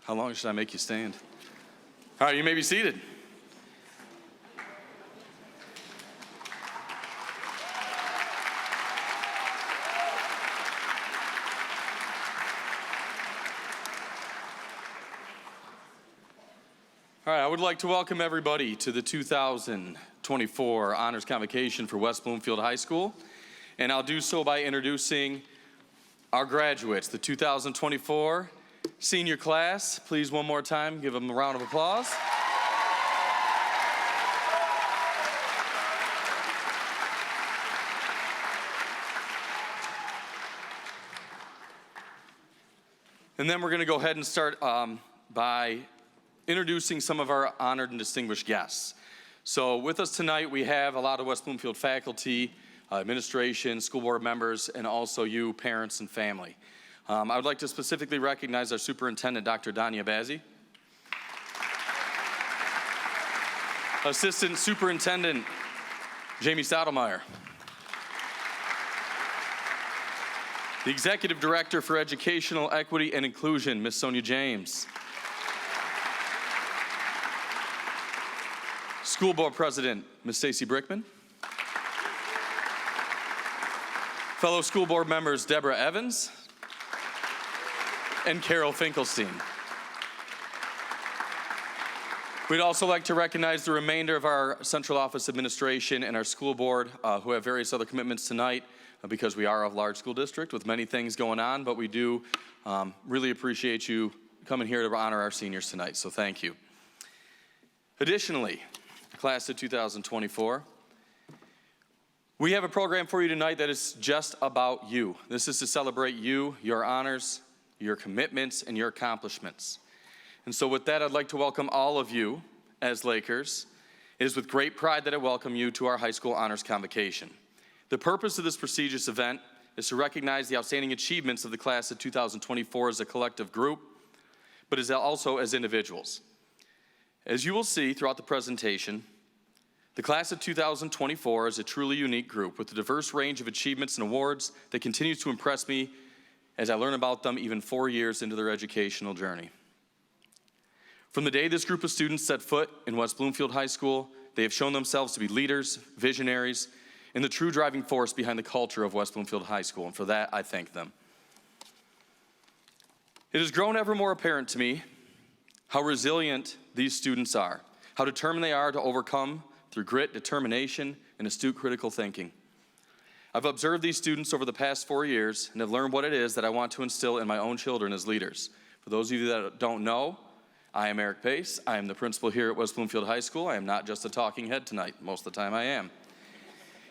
How long should I make you stand? All right, you may be seated. All right, I would like to welcome everybody to the 2024 Honors Convocation for West Bloomfield High School. And I'll do so by introducing our graduates, the 2024 senior class. Please, one more time, give them a round of applause. And then we're going to go ahead and start by introducing some of our honored and distinguished guests. So with us tonight, we have a lot of West Bloomfield faculty, administration, school board members, and also you, parents and family. I would like to specifically recognize our superintendent, Dr. Danya Bazzi. Assistant Superintendent, Jamie Stottlemyre. The Executive Director for Educational Equity and Inclusion, Ms. Sonia James. School Board President, Ms. Stacy Brickman. Fellow school board members, Deborah Evans and Carol Finkelstein. We'd also like to recognize the remainder of our central office administration and our school board who have various other commitments tonight because we are a large school district with many things going on, but we do really appreciate you coming here to honor our seniors tonight, so thank you. Additionally, class of 2024, we have a program for you tonight that is just about you. This is to celebrate you, your honors, your commitments, and your accomplishments. And so with that, I'd like to welcome all of you as Lakers. It is with great pride that I welcome you to our high school honors convocation. The purpose of this prestigious event is to recognize the outstanding achievements of the class of 2024 as a collective group, but also as individuals. As you will see throughout the presentation, the class of 2024 is a truly unique group with a diverse range of achievements and awards that continues to impress me as I learn about them even 4 years into their educational journey. From the day this group of students set foot in West Bloomfield High School, they have shown themselves to be leaders, visionaries, and the true driving force behind the culture of West Bloomfield High School, and for that, I thank them. It has grown ever more apparent to me how resilient these students are, how determined they are to overcome through grit, determination, and astute critical thinking. I've observed these students over the past 4 years and have learned what it is that I want to instill in my own children as leaders. For those of you that don't know, I am Eric Pace. I am the principal here at West Bloomfield High School. I am not just a talking head tonight. Most of the time I am.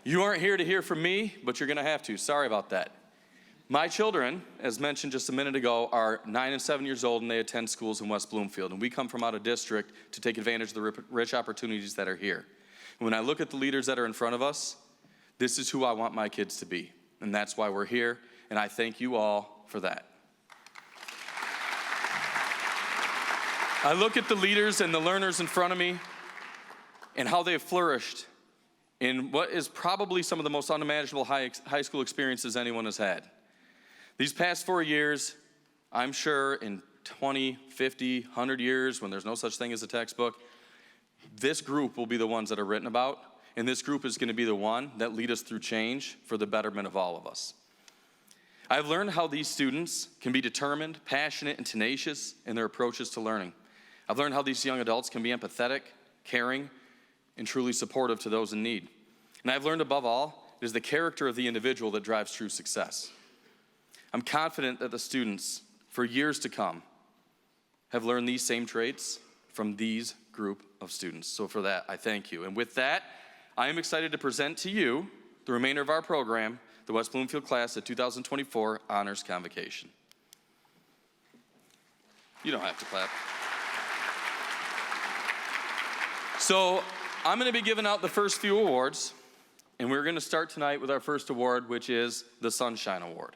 You aren't here to hear from me, but you're going to have to. Sorry about that. My children, as mentioned just a minute ago, are 9 and 7 years old, and they attend schools in West Bloomfield. And we come from out of district to take advantage of the rich opportunities that are here. And when I look at the leaders that are in front of us, this is who I want my kids to be. And that's why we're here, and I thank you all for that. I look at the leaders and the learners in front of me and how they've flourished in what is probably some of the most unimaginable high school experiences anyone has had. These past 4 years, I'm sure in 20, 50, 100 years, when there's no such thing as a textbook, this group will be the ones that are written about, and this group is going to be the one that lead us through change for the betterment of all of us. I've learned how these students can be determined, passionate, and tenacious in their approaches to learning. I've learned how these young adults can be empathetic, caring, and truly supportive to those in need. And I've learned above all, it is the character of the individual that drives true success. I'm confident that the students, for years to come, have learned these same traits from these group of students. So for that, I thank you. And with that, I am excited to present to you the remainder of our program, the West Bloomfield class of 2024 Honors Convocation. You don't have to clap. So I'm going to be giving out the first few awards, and we're going to start tonight with our first award, which is the Sunshine Award.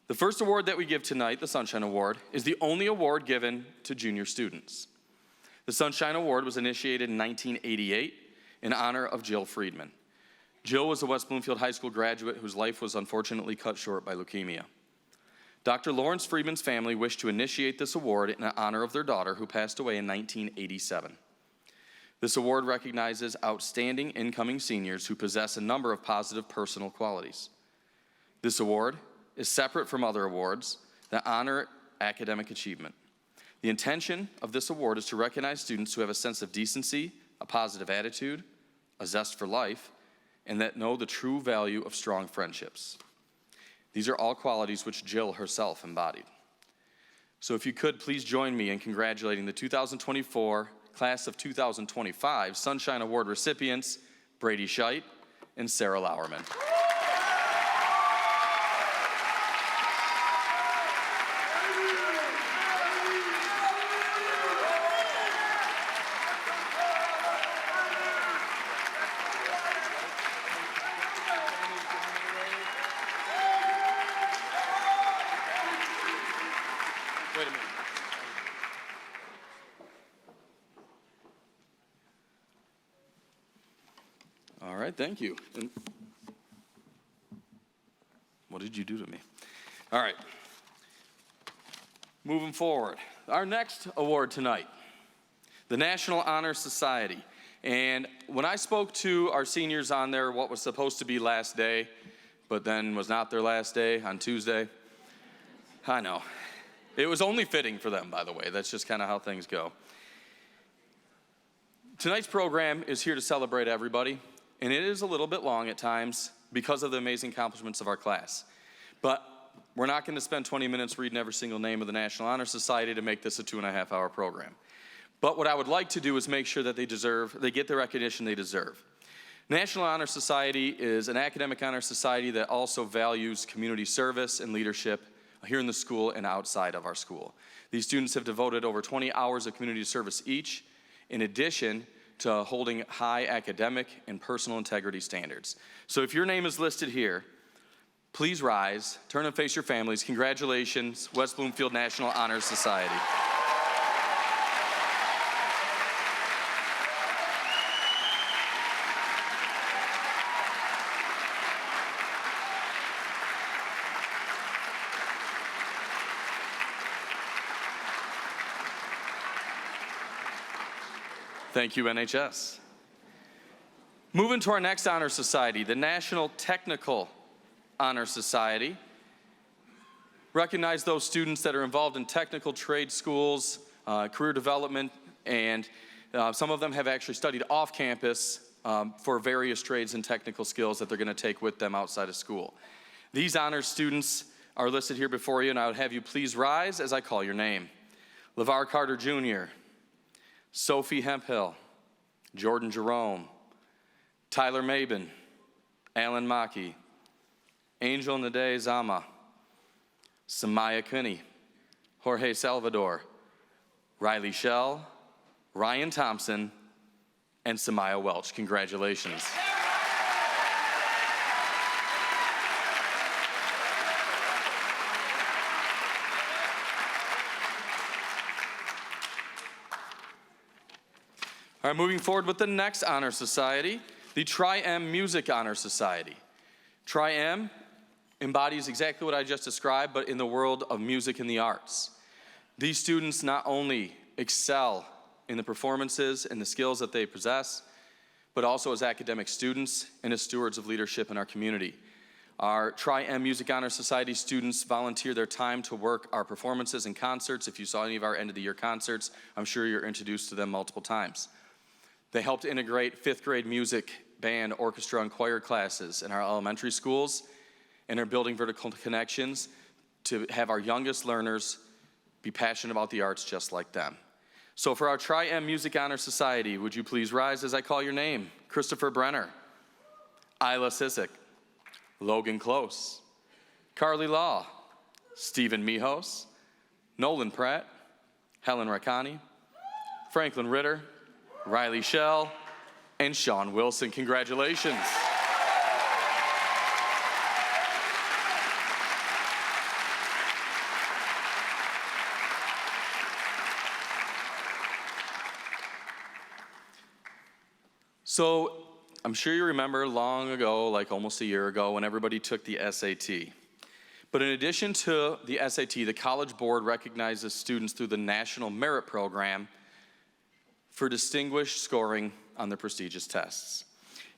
The first award that we give tonight, the Sunshine Award, is the only award given to junior students. The Sunshine Award was initiated in 1988 in honor of Jill Friedman. Jill was a West Bloomfield High School graduate whose life was unfortunately cut short by leukemia. Dr. Lawrence Friedman's family wished to initiate this award in honor of their daughter who passed away in 1987. This award recognizes outstanding incoming seniors who possess a number of positive personal qualities. This award is separate from other awards that honor academic achievement. The intention of this award is to recognize students who have a sense of decency, a positive attitude, a zest for life, and that know the true value of strong friendships. These are all qualities which Jill herself embodied. So if you could, please join me in congratulating the 2024 class of 2025 Sunshine Award recipients, Brady Scheit and Sarah Lauerman. Wait a minute. All right, thank you. And what did you do to me? All right. Moving forward. Our next award tonight, the National Honor Society. And when I spoke to our seniors on their what was supposed to be last day, but then was not their last day on Tuesday, I know. It was only fitting for them, by the way. That's just kind of how things go. Tonight's program is here to celebrate everybody, and it is a little bit long at times because of the amazing accomplishments of our class. But we're not going to spend 20 minutes reading every single name of the National Honor Society to make this a 2.5-hour program. But what I would like to do is make sure that they get the recognition they deserve. National Honor Society is an academic honor society that also values community service and leadership here in the school and outside of our school. These students have devoted over 20 hours of community service each, in addition to holding high academic and personal integrity standards. So if your name is listed here, please rise, turn and face your families. Congratulations, West Bloomfield National Honor Society. Thank you, NHS. Moving to our next honor society, the National Technical Honor Society. Recognize those students that are involved in technical trade schools, career development, and some of them have actually studied off campus for various trades and technical skills that they're going to take with them outside of school. These honors students are listed here before you, and I would have you please rise as I call your name. LeVar Carter Jr., Sophie Hemphill, Jordan Jerome, Tyler Mabin, Alan Maki, Angel Nade Zama, Samaya Kinney, Jorge Salvador, Riley Shell, Ryan Thompson, and Samaya Welch. Congratulations. All right, moving forward with the next honor society, the Tri-M Music Honor Society. Tri-M embodies exactly what I just described, but in the world of music and the arts. These students not only excel in the performances and the skills that they possess, but also as academic students and as stewards of leadership in our community. Our Tri-M Music Honor Society students volunteer their time to work our performances and concerts. If you saw any of our end of the year concerts, I'm sure you're introduced to them multiple times. They helped integrate 5th grade music, band, orchestra, and choir classes in our elementary schools, and are building vertical connections to have our youngest learners be passionate about the arts just like them. So for our Tri-M Music Honor Society, would you please rise as I call your name? Christopher Brenner, Isla Sissick, Logan Close, Carly Law, Stephen Mijos, Nolan Pratt, Helen Rakani, Franklin Ritter, Riley Shell, and Sean Wilson. Congratulations. So I'm sure you remember long ago, like almost a year ago, when everybody took the SAT. But in addition to the SAT, the College Board recognizes students through the National Merit Program for distinguished scoring on the prestigious tests.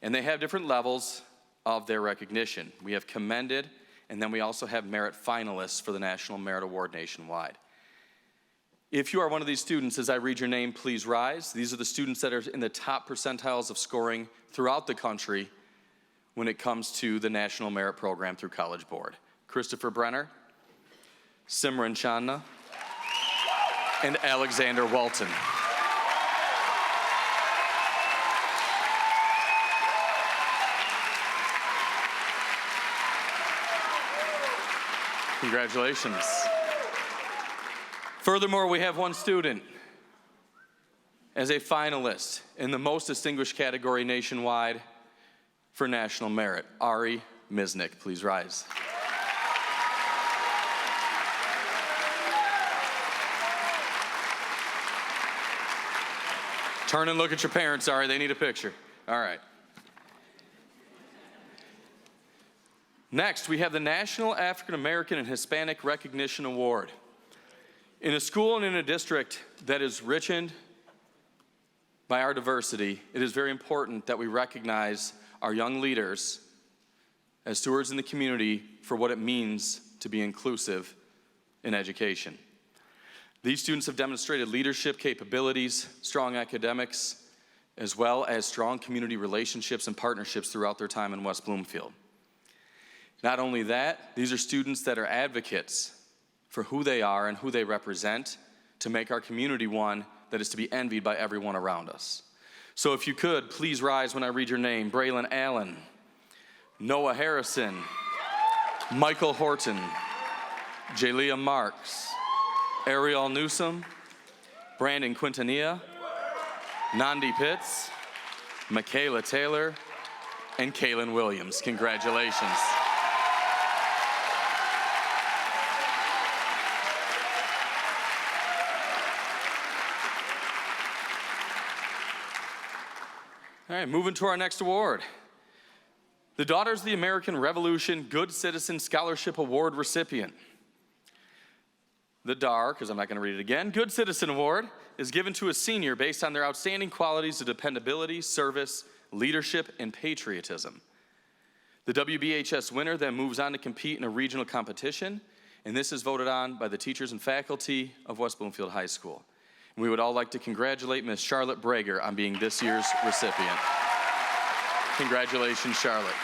And they have different levels of their recognition. We have commended, and then we also have merit finalists for the National Merit Award nationwide. If you are one of these students, as I read your name, please rise. These are the students that are in the top percentiles of scoring throughout the country when it comes to the National Merit Program through College Board. Christopher Brenner, Simran Chandna, and Alexander Walton. Congratulations. Furthermore, we have one student as a finalist in the most distinguished category nationwide for national merit, Ari Misnick. Please rise. Turn and look at your parents, Ari. They need a picture. All right. Next, we have the National African American and Hispanic Recognition Award. In a school and in a district that is richened by our diversity, it is very important that we recognize our young leaders as stewards in the community for what it means to be inclusive in education. These students have demonstrated leadership capabilities, strong academics, as well as strong community relationships and partnerships throughout their time in West Bloomfield. Not only that, these are students that are advocates for who they are and who they represent to make our community one that is to be envied by everyone around us. So if you could, please rise when I read your name. Braylon Allen, Noah Harrison, Michael Horton, Jalea Marks, Ariel Newsom, Brandon Quintanilla, Nandi Pitts, Michaela Taylor, and Kaylin Williams. Congratulations. All right, moving to our next award. The Daughters of the American Revolution Good Citizen Scholarship Award recipient. The DAR, because I'm not going to read it again, Good Citizen Award is given to a senior based on their outstanding qualities of dependability, service, leadership, and patriotism. The WBHS winner then moves on to compete in a regional competition, and this is voted on by the teachers and faculty of West Bloomfield High School. And we would all like to congratulate Ms. Charlotte Brager on being this year's recipient. Congratulations, Charlotte.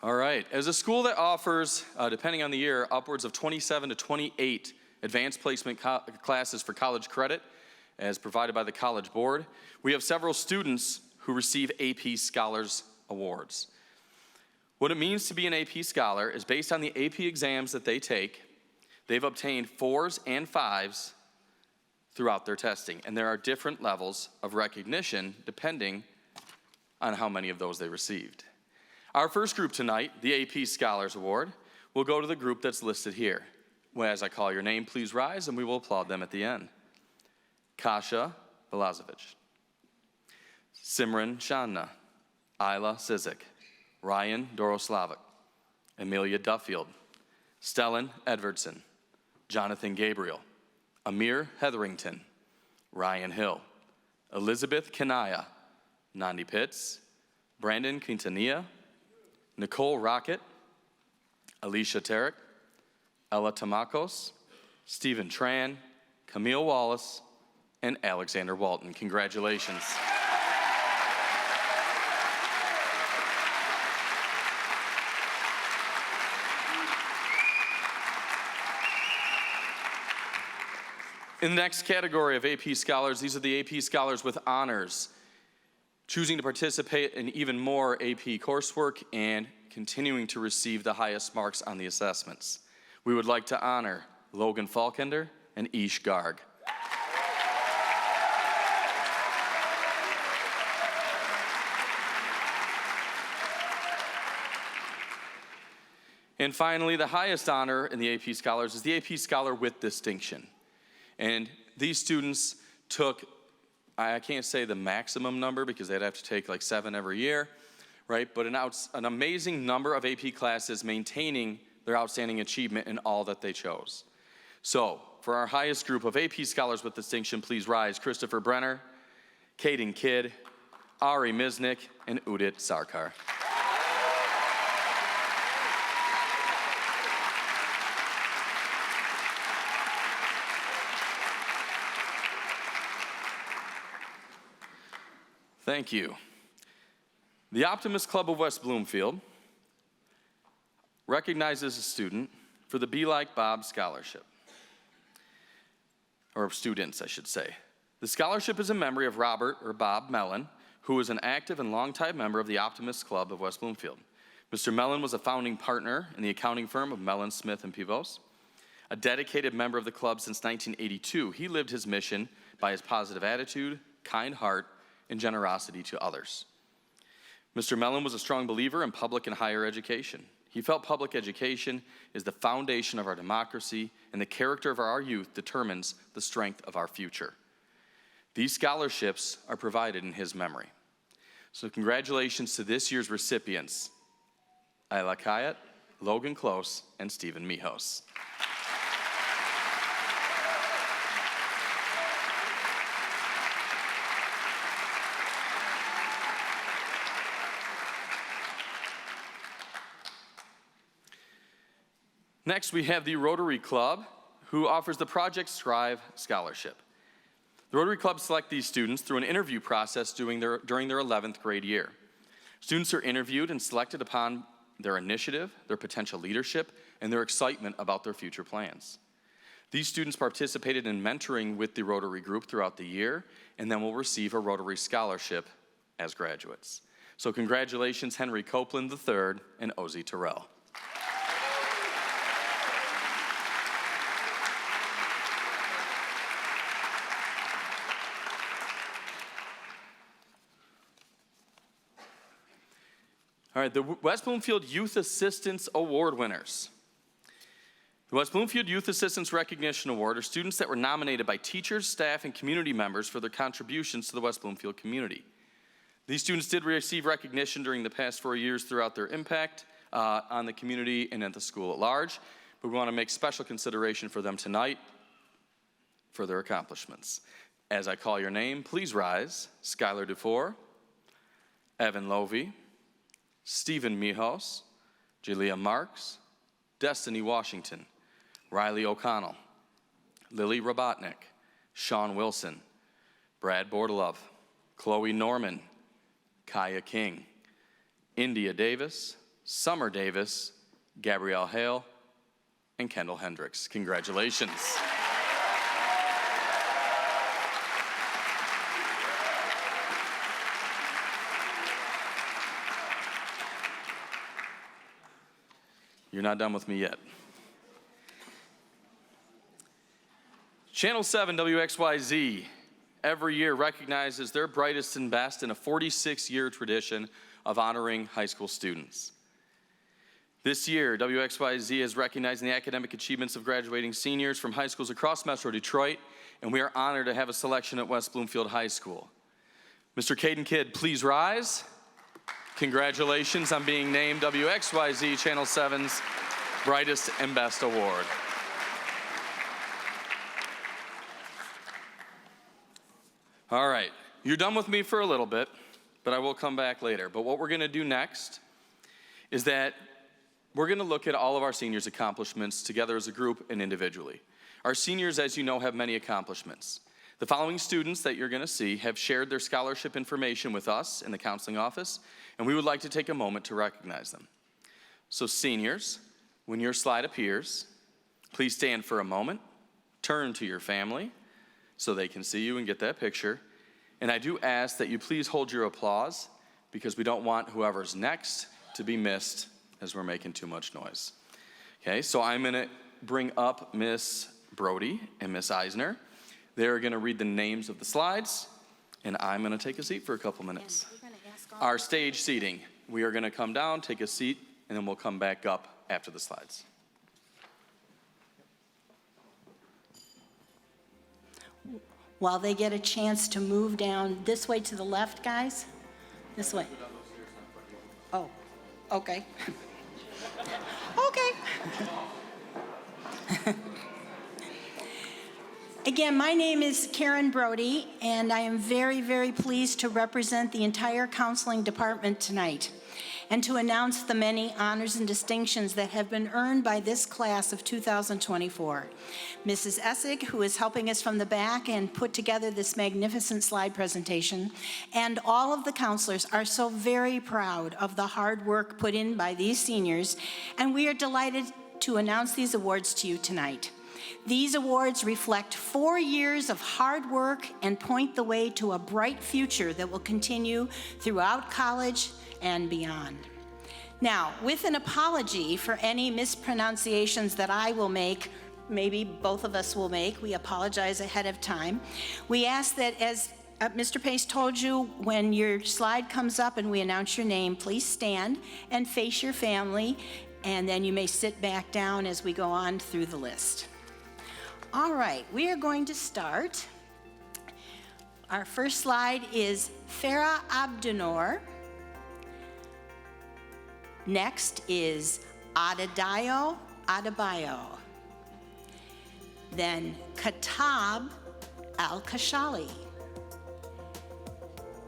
All right, as a school that offers, depending on the year, upwards of 27 to 28 advanced placement classes for college credit, as provided by the College Board, we have several students who receive AP Scholars Awards. What it means to be an AP Scholar is based on the AP exams that they take. They've obtained 4s and 5s throughout their testing, and there are different levels of recognition depending on how many of those they received. Our first group tonight, the AP Scholars Award, will go to the group that's listed here. Well, as I call your name, please rise, and we will applaud them at the end. Kasha Velazovich, Simran Shanna, Isla Sizik, Ryan Doroslavik, Amelia Duffield, Stellan Edvardson, Jonathan Gabriel, Amir Hetherington, Ryan Hill, Elizabeth Kanaya, Nandi Pitts, Brandon Quintanilla, Nicole Rocket, Alicia Tarek, Ella Tamakos, Stephen Tran, Camille Wallace, and Alexander Walton. Congratulations. In the next category of AP Scholars, these are the AP Scholars with honors, choosing to participate in even more AP coursework and continuing to receive the highest marks on the assessments. We would like to honor Logan Falkender and Ish Garg. And finally, the highest honor in the AP Scholars is the AP Scholar with Distinction. And these students took, I can't say the maximum number because they'd have to take like 7 every year, right? But an amazing number of AP classes maintaining their outstanding achievement in all that they chose. So, for our highest group of AP Scholars with Distinction, please rise Christopher Brenner, Caden Kidd, Ari Misnik, and Udit Sarkar. Thank you. The Optimist Club of West Bloomfield recognizes a student for the Be Like Bob Scholarship, or students, I should say. The scholarship is in memory of Robert, or Bob Mellon, who was an active and longtime member of the Optimist Club of West Bloomfield. Mr. Mellon was a founding partner in the accounting firm of Mellon, Smith, and Pivos. A dedicated member of the club since 1982, he lived his mission by his positive attitude, kind heart, and generosity to others. Mr. Mellon was a strong believer in public and higher education. He felt public education is the foundation of our democracy, and the character of our youth determines the strength of our future. These scholarships are provided in his memory. So congratulations to this year's recipients, Ayla Kayat, Logan Close, and Stephen Mijos. Next, we have the Rotary Club, who offers the Project Strive Scholarship. The Rotary Club select these students through an interview process during their 11th grade year. Students are interviewed and selected upon their initiative, their potential leadership, and their excitement about their future plans. These students participated in mentoring with the Rotary group throughout the year, and then will receive a Rotary Scholarship as graduates. So congratulations, Henry Copeland III and Ozzy Terrell. All right, the West Bloomfield Youth Assistance Award winners. The West Bloomfield Youth Assistance Recognition Award are students that were nominated by teachers, staff, and community members for their contributions to the West Bloomfield community. These students did receive recognition during the past 4 years throughout their impact on the community and at the school at large, but we want to make special consideration for them tonight for their accomplishments. As I call your name, please rise. Skylar Dufour, Evan Lovey, Stephen Mijos, Jalea Marks, Destiny Washington, Riley O'Connell, Lily Robotnik, Sean Wilson, Brad Bordelove, Chloe Norman, Kaya King, India Davis, Summer Davis, Gabrielle Hale, and Kendall Hendricks. Congratulations. You're not done with me yet. Channel 7 WXYZ every year recognizes their brightest and best in a 46-year tradition of honoring high school students. This year, WXYZ is recognizing the academic achievements of graduating seniors from high schools across Metro Detroit, and we are honored to have a selection at West Bloomfield High School. Mr. Caden Kidd, please rise. Congratulations on being named WXYZ Channel 7's Brightest and Best Award. All right, you're done with me for a little bit, but I will come back later. But what we're gonna do next is that we're gonna look at all of our seniors' accomplishments together as a group and individually. Our seniors, as you know, have many accomplishments. The following students that you're gonna see have shared their scholarship information with us in the counseling office, and we would like to take a moment to recognize them. So seniors, when your slide appears, please stand for a moment, turn to your family so they can see you and get that picture. And I do ask that you please hold your applause because we don't want whoever's next to be missed as we're making too much noise. Okay, so I'm gonna bring up Miss Brody and Miss Eisner. They're gonna read the names of the slides, and I'm gonna take a seat for a couple minutes. Our stage seating, we are gonna come down, take a seat, and then we'll come back up after the slides. While they get a chance to move down this way to the left, guys. This way. Oh, okay. Okay. Again, my name is Karen Brody, and I am very, very pleased to represent the entire counseling department tonight and to announce the many honors and distinctions that have been earned by this class of 2024. Mrs. Essig, who is helping us from the back and put together this magnificent slide presentation, and all of the counselors are so very proud of the hard work put in by these seniors, and we are delighted to announce these awards to you tonight. These awards reflect 4 years of hard work and point the way to a bright future that will continue throughout college and beyond. Now, with an apology for any mispronunciations that I will make, maybe both of us will make, we apologize ahead of time. We ask that, as Mr. Pace told you, when your slide comes up and we announce your name, please stand and face your family, and then you may sit back down as we go on through the list. All right, we are going to start. Our first slide is Farah Abdunor. Next is Adadayo Adebayo. Then Katab Al-Kashali.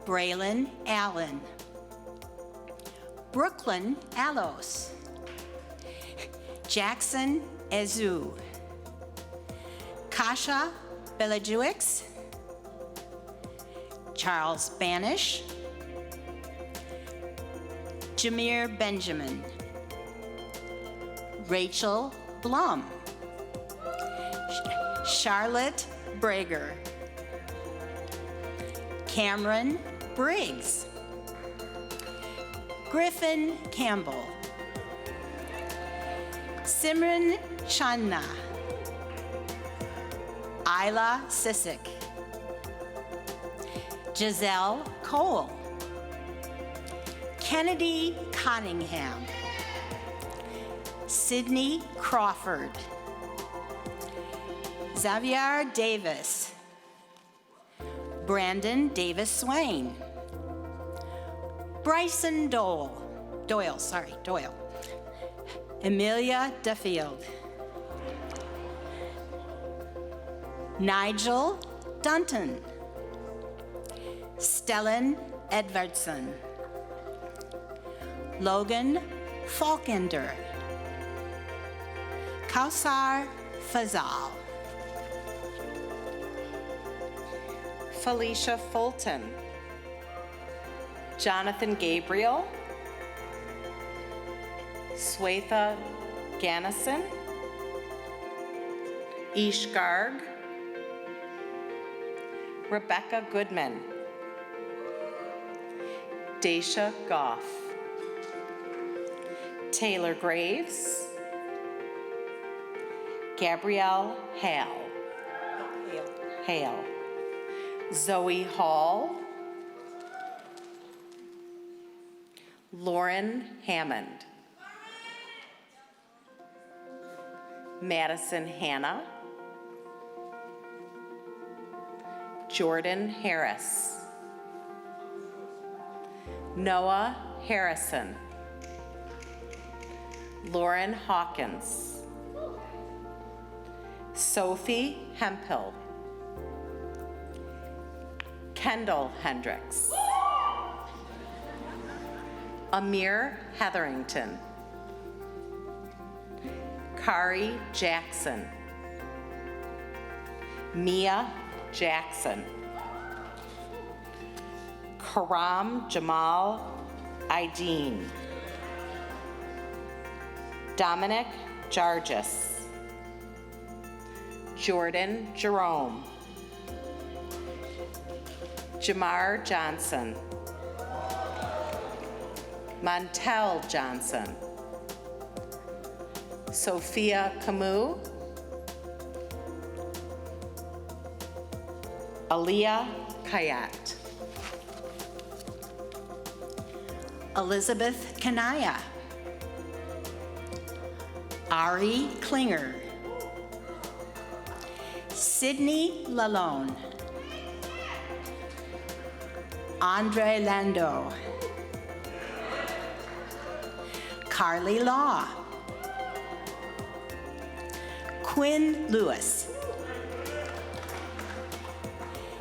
Braylon Allen. Brooklyn Alos. Jackson Ezu. Kasha Belajuix. Charles Banish. Jameer Benjamin. Rachel Blum. Charlotte Brager. Cameron Briggs. Griffin Campbell. Simran Channa. Isla Sissick. Giselle Cole. Kennedy Cottingham. Sydney Crawford. Xavier Davis. Brandon Davis Swain. Bryson Doyle. Amelia Duffield. Nigel Dunton. Stellan Edvardson. Logan Falkender. Kausar Fazal. Felicia Fulton. Jonathan Gabriel. Swetha Gannison. Ish Garg. Rebecca Goodman. Daisha Goff. Taylor Graves. Gabrielle Hale. Zoe Hall. Lauren Hammond. Madison Hanna. Jordan Harris. Noah Harrison. Lauren Hawkins. Sophie Hemphill. Kendall Hendricks. Amir Hetherington. Kari Jackson. Mia Jackson. Karam Jamal Ideen. Dominic Jargis. Jordan Jerome. Jamar Johnson. Montel Johnson. Sophia Camus. Aliyah Kayat. Elizabeth Kanaya. Ari Klinger. Sydney Lalone. Andre Lando. Carly Law. Quinn Lewis.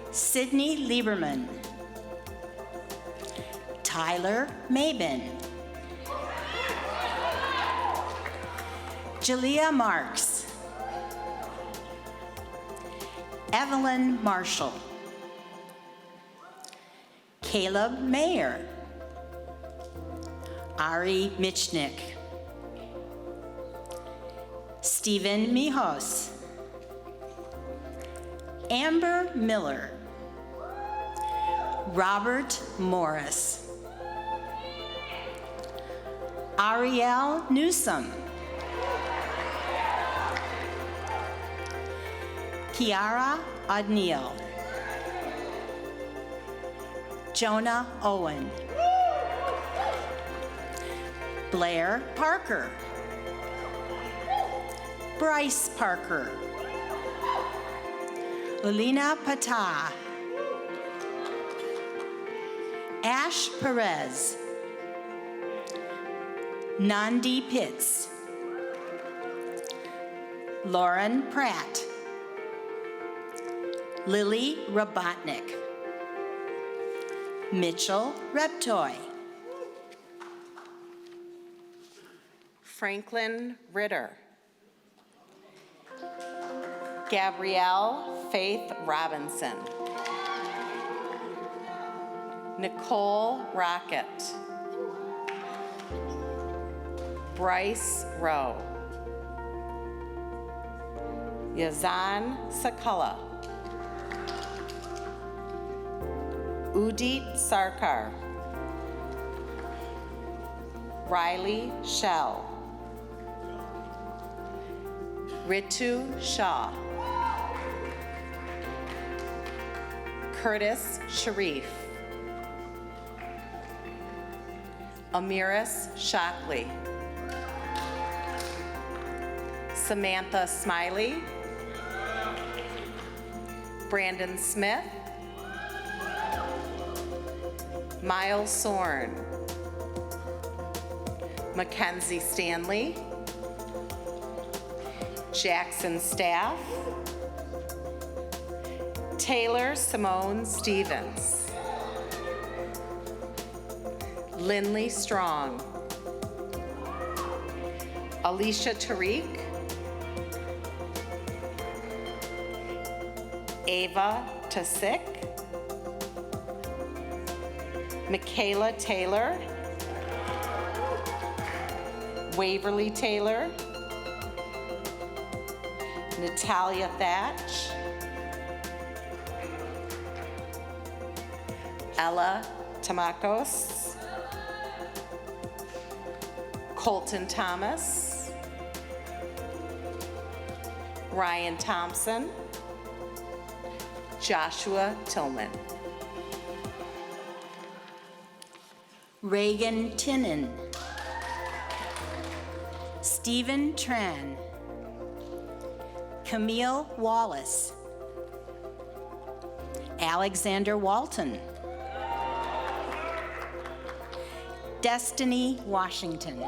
Sydney Lieberman. Tyler Mabin. Jalea Marks. Evelyn Marshall. Caleb Mayer. Ari Michnik. Stephen Mijos. Amber Miller. Robert Morris. Ariel Newsom. Kiara O'Neill. Jonah Owen. Blair Parker. Bryce Parker. Ulina Patah. Ash Perez. Nandi Pitts. Lauren Pratt. Lily Robotnik. Mitchell Reptoy. Franklin Ritter. Gabrielle Faith Robinson. Nicole Rocket. Bryce Rowe. Yazan Sakala. Udit Sarkar. Riley Shell. Ritu Shah. Curtis Sharif. Amiris Shockley. Samantha Smiley. Brandon Smith, Miles Sorn, Mackenzie Stanley, Jackson Staff, Taylor Simone Stevens, Lindley Strong, Alicia Tariq, Ava Tasik, Michaela Taylor, Waverly Taylor, Natalia Thatch, Ella Tamakos, Colton Thomas, Ryan Thompson, Joshua Tillman. Reagan Tinnen, Stephen Tran, Camille Wallace, Alexander Walton, Destiny Washington,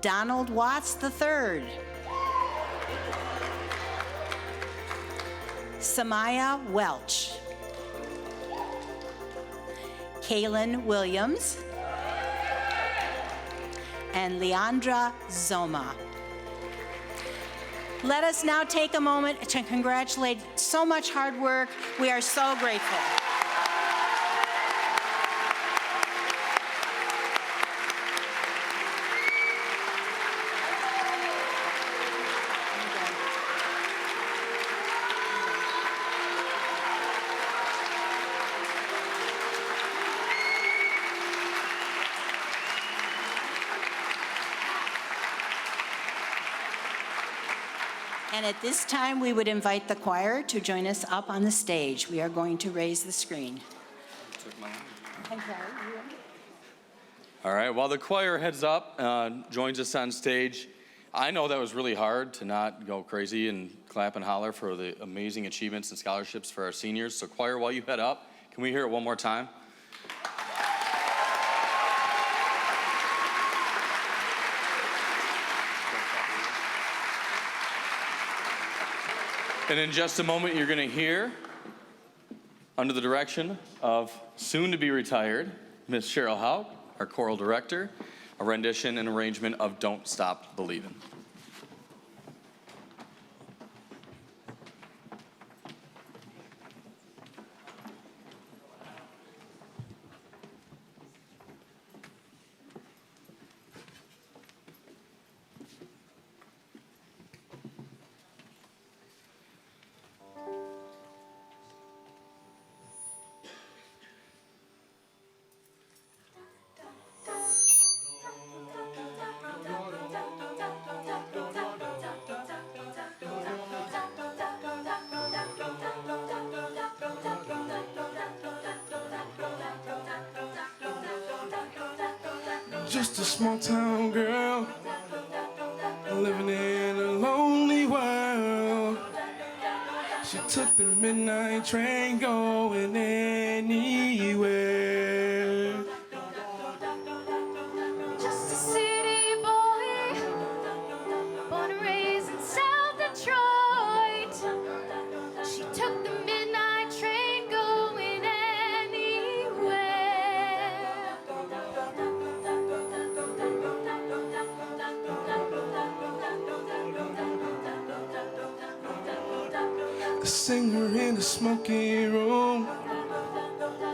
Donald Watts III, Samaya Welch, Kaylin Williams, and Leandra Zoma. Let us now take a moment to congratulate so much hard work. We are so grateful. And at this time, we would invite the choir to join us up on the stage. We are going to raise the screen. All right, while the choir heads up, joins us on stage, I know that was really hard to not go crazy and clap and holler for the amazing achievements and scholarships for our seniors. So choir, while you head up, can we hear it one more time? And in just a moment, you're going to hear, under the direction of soon-to-be retired Miss Cheryl Houck, our choral director, a rendition and arrangement of Don't Stop Believin'. Just a small town girl living in a lonely world. She took the midnight train going anywhere. Just a city boy, born and raised in South Detroit. She took the midnight train going anywhere. A singer in a smoky room.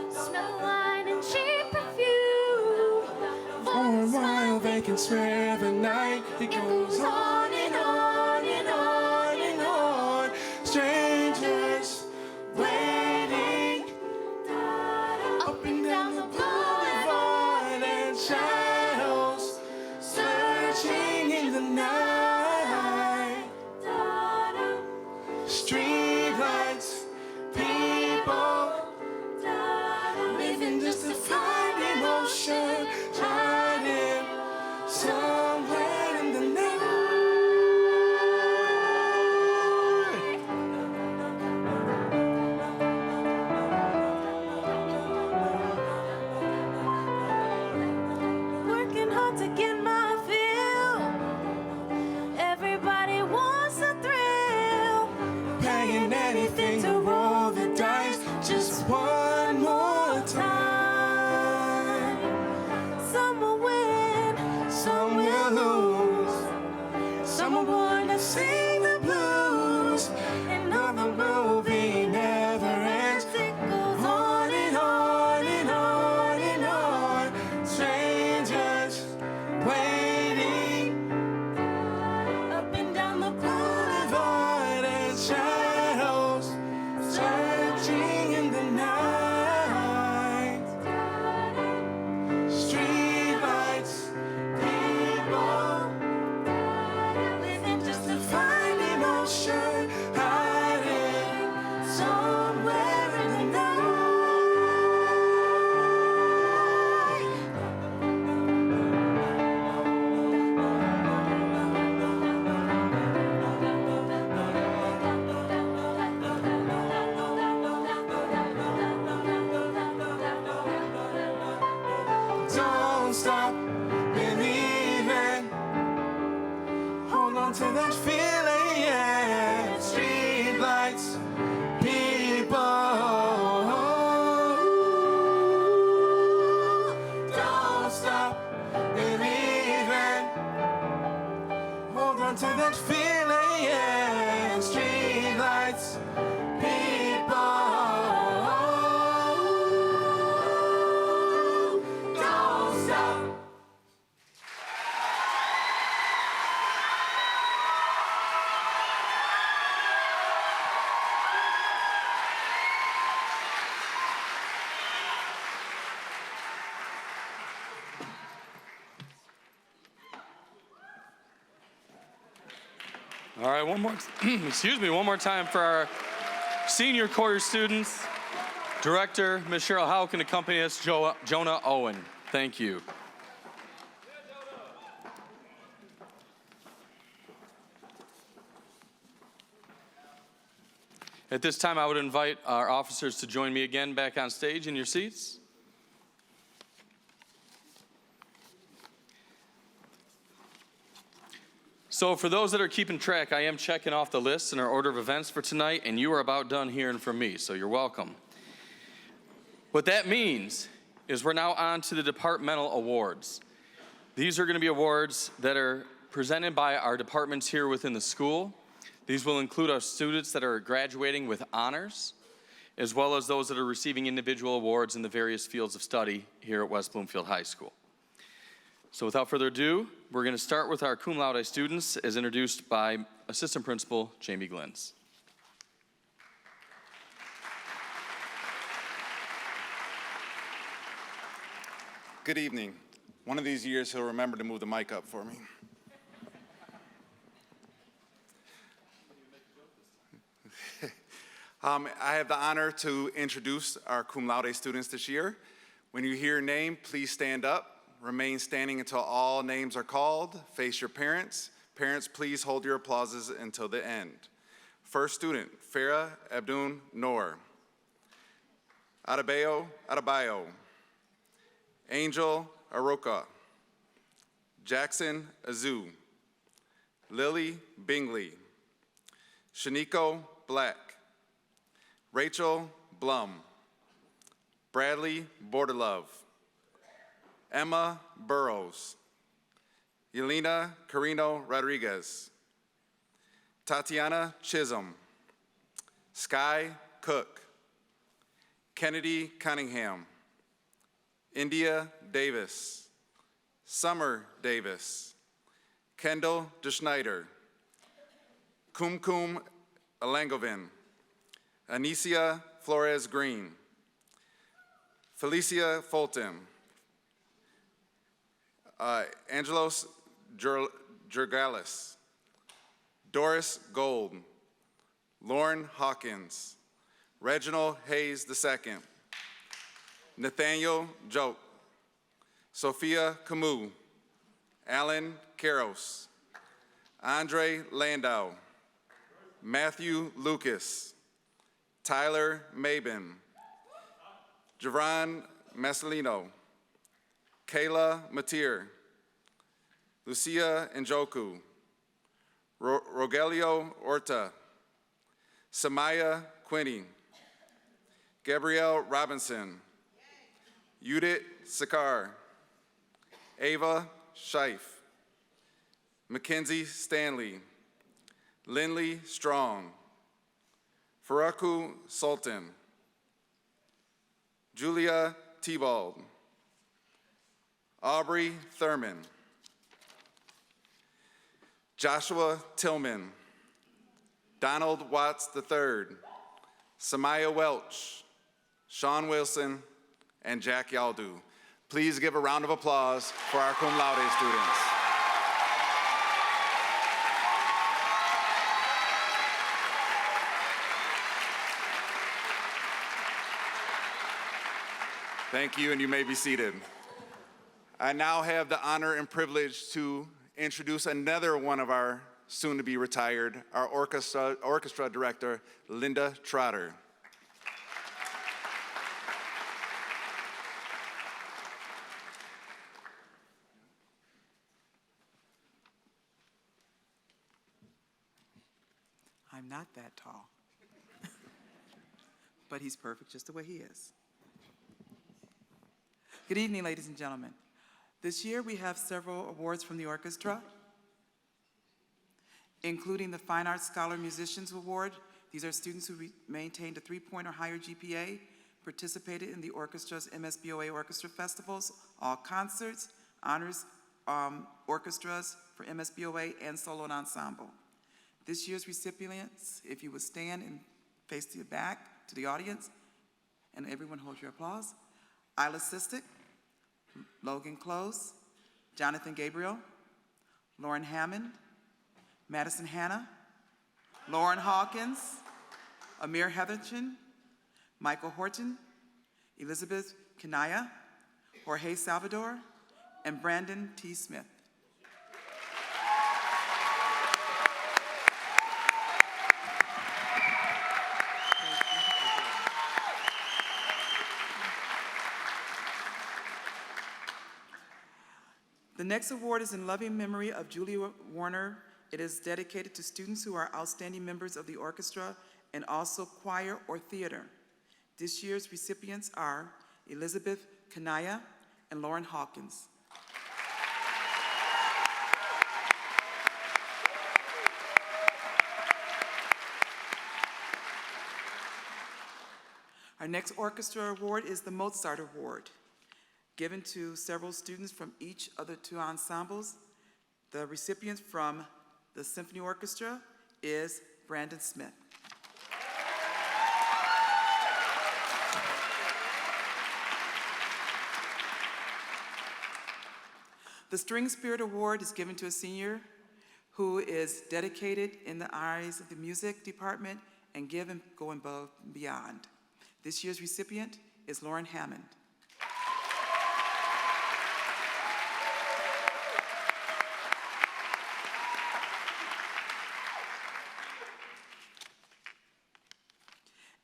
Smell wine and cheap perfume. For a while they can spare the night. It goes on and on and on and on. Strangers waiting up and down the boulevard, and shadows searching in the night. Streetlights, people living just to find emotion, shining somewhere in the night. don't stop believing. Hold on to that feeling, yeah. Street lights, people. Don't stop believing. Hold on to that feeling, yeah. Street lights, people. Don't stop. All right, one more time for our senior quarter students. Director, Ms. Cheryl Howe, can accompany us, Jonah Owen. Thank you. At this time, I would invite our officers to join me again back on stage in your seats. So for those that are keeping track, I am checking off the list in our order of events for tonight, and you are about done hearing from me, so you're welcome. What that means is we're now on to the departmental awards. These are going to be awards that are presented by our departments here within the school. These will include our students that are graduating with honors, as well as those that are receiving individual awards in the various fields of study here at West Bloomfield High School. So without further ado, we're going to start with our cum laude students as introduced by Assistant Principal Jamie Glynns. Good evening. One of these years, he'll remember to move the mic up for me. I have the honor to introduce our cum laude students this year. When you hear your name, please stand up. Remain standing until all names are called. Face your parents. Parents, please hold your applauses until the end. First student, Farah Abdun Noor. Adebayo. Angel Aroka. Jackson Azu. Lily Bingley. Shaniko Black. Rachel Blum. Bradley Bordelove. Emma Burrows. Yelena Carino Rodriguez. Tatiana Chisholm. Sky Cook. Kennedy Cunningham. India Davis. Summer Davis. Kendall DeSchneider. Kumkum Alangovin. Anicia Flores Green. Felicia Fulton. Angelos Jurgalis. Doris Gold. Lauren Hawkins. Reginald Hayes II. Nathaniel Joke. Sophia Camus. Alan Karos. Andre Landau. Matthew Lucas. Tyler Mabin. Javon Massolino. Kayla Matir. Lucia Njoku. Rogelio Orta. Samaya Quinney. Gabrielle Robinson. Judith Sakar. Ava Scheif. Mackenzie Stanley. Lindley Strong. Faraku Sultan. Julia Tebald. Aubrey Thurman. Joshua Tillman. Donald Watts III. Samaya Welch. Sean Wilson, and Jack Yaldu. Please give a round of applause for our cum laude students. Thank you, and you may be seated. I now have the honor and privilege to introduce another one of our soon-to-be retired, our orchestra director, Linda Trotter. I'm not that tall. But he's perfect just the way he is. Good evening, ladies and gentlemen. This year we have several awards from the orchestra, including the Fine Arts Scholar Musicians Award. These are students who maintained a 3-point or higher GPA, participated in the orchestra's MSBOA Orchestra Festivals, all concerts, honors orchestras for MSBOA, and solo and ensemble. This year's recipients, if you would stand and face to the back, to the audience, and everyone hold your applause. Isla Sistick, Logan Close, Jonathan Gabriel, Lauren Hammond, Madison Hanna, Lauren Hawkins, Amir Heatherton, Michael Horton, Elizabeth Kanaya, Jorge Salvador, and Brandon T. Smith. The next award is in loving memory of Julia Warner. It is dedicated to students who are outstanding members of the orchestra and also choir or theater. This year's recipients are Elizabeth Kanaya and Lauren Hawkins. Our next orchestra award is the Mozart Award, given to several students from each of the two ensembles. The recipient from the Symphony Orchestra is Brandon Smith. The String Spirit Award is given to a senior who is dedicated in the eyes of the music department and go above and beyond. This year's recipient is Lauren Hammond.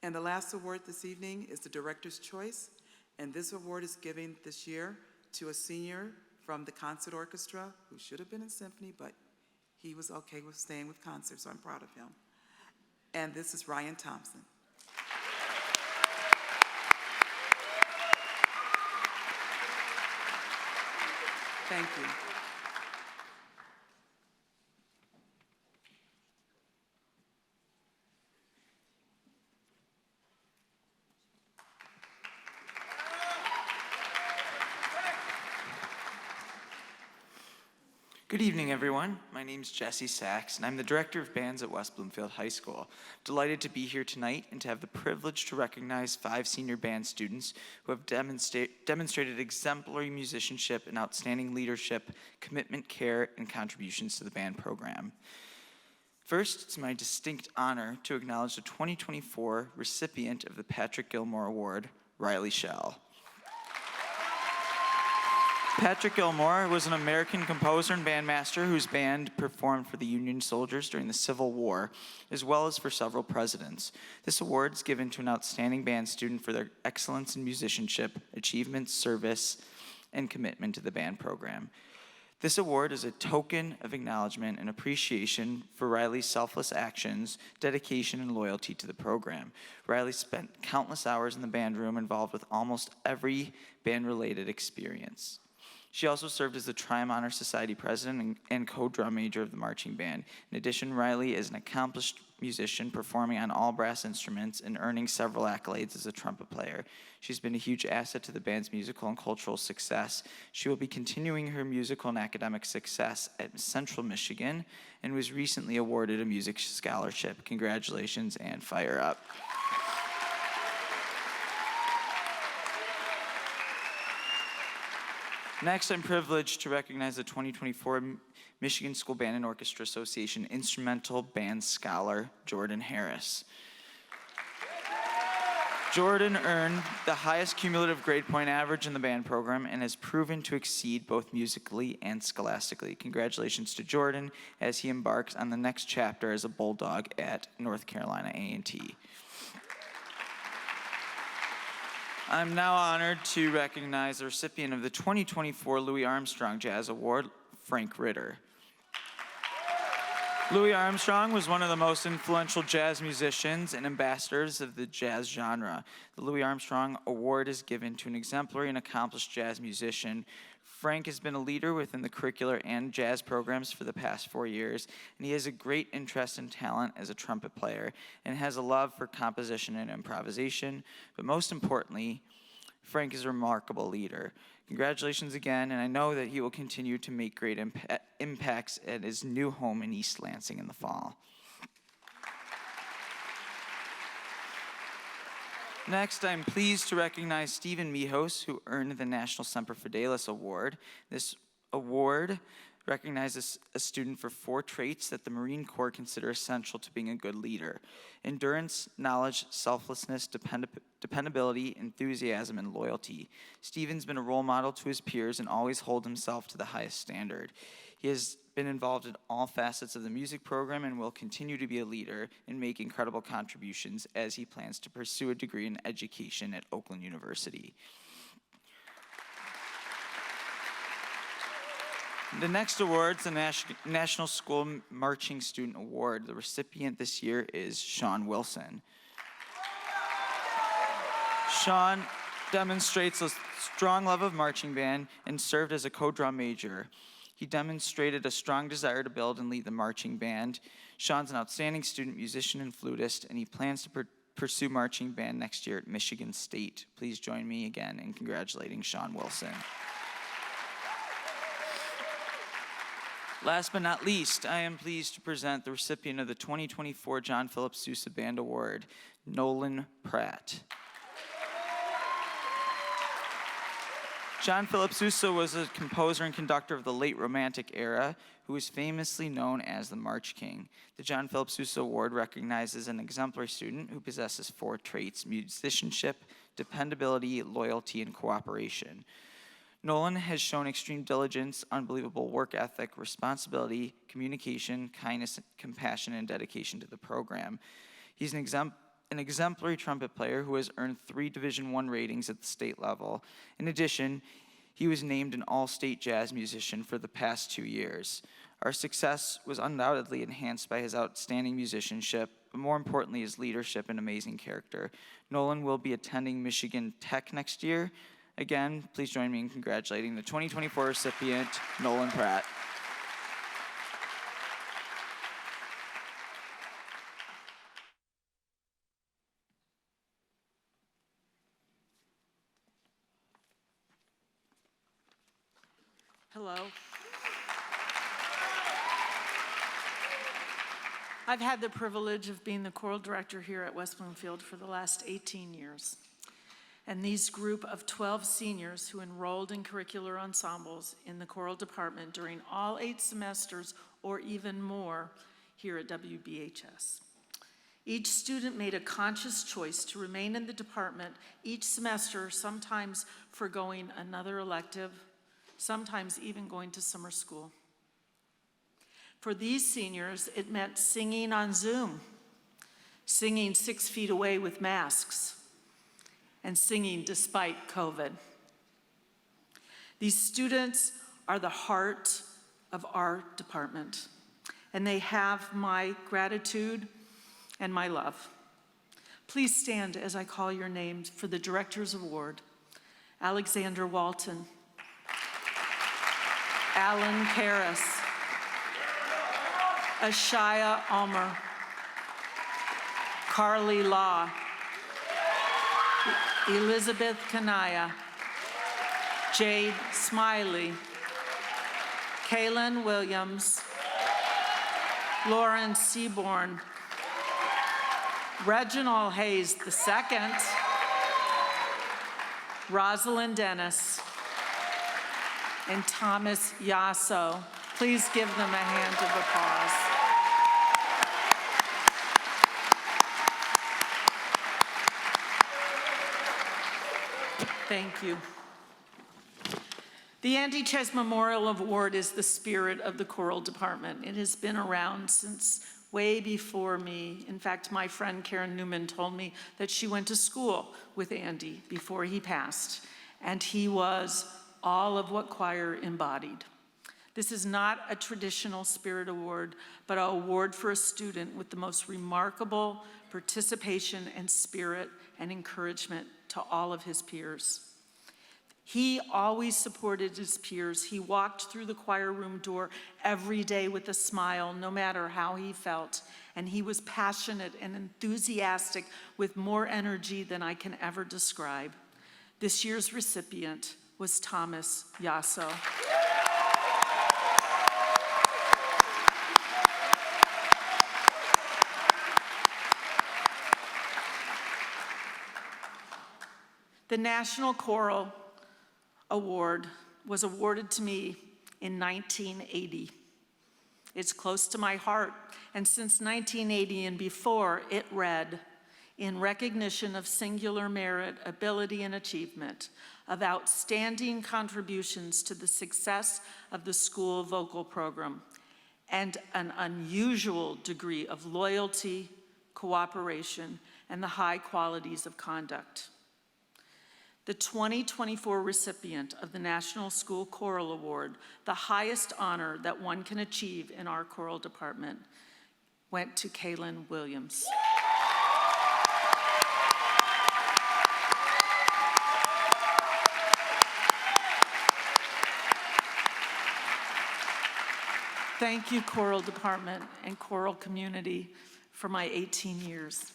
And the last award this evening is the Director's Choice, and this award is given this year to a senior from the concert orchestra who should have been in symphony, but he was okay with staying with concert, so I'm proud of him. And this is Ryan Thompson. Thank you. Good evening, everyone. My name's Jesse Sachs, and I'm the Director of Bands at West Bloomfield High School. Delighted to be here tonight and to have the privilege to recognize 5 senior band students who have demonstrated exemplary musicianship and outstanding leadership, commitment, care, and contributions to the band program. First, it's my distinct honor to acknowledge the 2024 recipient of the Patrick Gilmore Award, Riley Schell. Patrick Gilmore was an American composer and bandmaster whose band performed for the Union soldiers during the Civil War, as well as for several presidents. This award is given to an outstanding band student for their excellence in musicianship, achievements, service, and commitment to the band program. This award is a token of acknowledgement and appreciation for Riley's selfless actions, dedication, and loyalty to the program. Riley spent countless hours in the band room involved with almost every band-related experience. She also served as the Triumph Honor Society president and co-drum major of the marching band. In addition, Riley is an accomplished musician, performing on all brass instruments and earning several accolades as a trumpet player. She's been a huge asset to the band's musical and cultural success. She will be continuing her musical and academic success at Central Michigan and was recently awarded a music scholarship. Congratulations and fire up. Next, I'm privileged to recognize the 2024 Michigan School Band and Orchestra Association Instrumental Band Scholar, Jordan Harris. Jordan earned the highest cumulative grade point average in the band program and has proven to exceed both musically and scholastically. Congratulations to Jordan as he embarks on the next chapter as a Bulldog at North Carolina A&T. I'm now honored to recognize the recipient of the 2024 Louis Armstrong Jazz Award, Frank Ritter. Louis Armstrong was one of the most influential jazz musicians and ambassadors of the jazz genre. The Louis Armstrong Award is given to an exemplary and accomplished jazz musician. Frank has been a leader within the curricular and jazz programs for the past 4 years, and he has a great interest and talent as a trumpet player and has a love for composition and improvisation. But most importantly, Frank is a remarkable leader. Congratulations again, and I know that he will continue to make great impacts at his new home in East Lansing in the fall. Next, I'm pleased to recognize Stephen Mijos, who earned the National Semper Fidelis Award. This award recognizes a student for 4 traits that the Marine Corps consider essential to being a good leader: endurance, knowledge, selflessness, dependability, enthusiasm, and loyalty. Stephen's been a role model to his peers and always holds himself to the highest standard. He has been involved in all facets of the music program and will continue to be a leader and make incredible contributions as he plans to pursue a degree in education at Oakland University. The next award is the National School Marching Student Award. The recipient this year is Sean Wilson. Sean demonstrates a strong love of marching band and served as a co-drum major. He demonstrated a strong desire to build and lead the marching band. Sean's an outstanding student musician and flutist, and he plans to pursue marching band next year at Michigan State. Please join me again in congratulating Sean Wilson. Last but not least, I am pleased to present the recipient of the 2024 John Philip Sousa Band Award, Nolan Pratt. John Philip Sousa was a composer and conductor of the late Romantic era who was famously known as the March King. The John Philip Sousa Award recognizes an exemplary student who possesses 4 traits: musicianship, dependability, loyalty, and cooperation. Nolan has shown extreme diligence, unbelievable work ethic, responsibility, communication, kindness, compassion, and dedication to the program. He's an exemplary trumpet player who has earned 3 Division I ratings at the state level. In addition, he was named an all-state jazz musician for the past 2 years. Our success was undoubtedly enhanced by his outstanding musicianship, but more importantly, his leadership and amazing character. Nolan will be attending Michigan Tech next year. Again, please join me in congratulating the 2024 recipient, Nolan Pratt. Hello. I've had the privilege of being the choral director here at West Bloomfield for the last 18 years. And these group of 12 seniors who enrolled in curricular ensembles in the choral department during all 8 semesters or even more here at WBHS. Each student made a conscious choice to remain in the department each semester, sometimes forgoing another elective, sometimes even going to summer school. For these seniors, it meant singing on Zoom, singing 6 feet away with masks, and singing despite COVID. These students are the heart of our department, and they have my gratitude and my love. Please stand as I call your names for the Director's Award. Alexander Walton, Alan Karras, Ashaya Almer, Carly Law, Elizabeth Kanaya, Jade Smiley, Kaylin Williams, Lauren Seaborn, Reginald Hayes II, Rosalind Dennis, and Thomas Yasso. Please give them a hand of applause. Thank you. The Andy Ches Memorial Award is the spirit of the choral department. It has been around since way before me. In fact, my friend Karen Newman told me that she went to school with Andy before he passed, and he was all of what choir embodied. This is not a traditional Spirit Award, but an award for a student with the most remarkable participation and spirit and encouragement to all of his peers. He always supported his peers. He walked through the choir room door every day with a smile, no matter how he felt. And he was passionate and enthusiastic with more energy than I can ever describe. This year's recipient was Thomas Yasso. The National Choral Award was awarded to me in 1980. It's close to my heart, and since 1980 and before, it read, "In recognition of singular merit, ability, and achievement, of outstanding contributions to the success of the school vocal program, and an unusual degree of loyalty, cooperation, and the high qualities of conduct." The 2024 recipient of the National School Choral Award, the highest honor that one can achieve in our choral department, went to Kaylin Williams. Thank you, choral department and choral community, for my 18 years.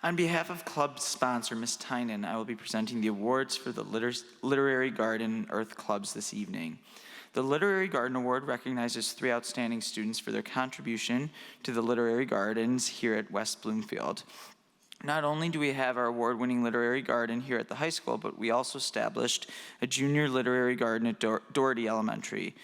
On behalf of club sponsor Ms. Tynan, I will be presenting the awards for the Literary Garden and Earth Clubs this evening. The Literary Garden Award recognizes 3 outstanding students for their contribution to the literary gardens here at West Bloomfield. Not only do we have our award-winning literary garden here at the high school, but we also established a junior literary garden at Doherty Elementary.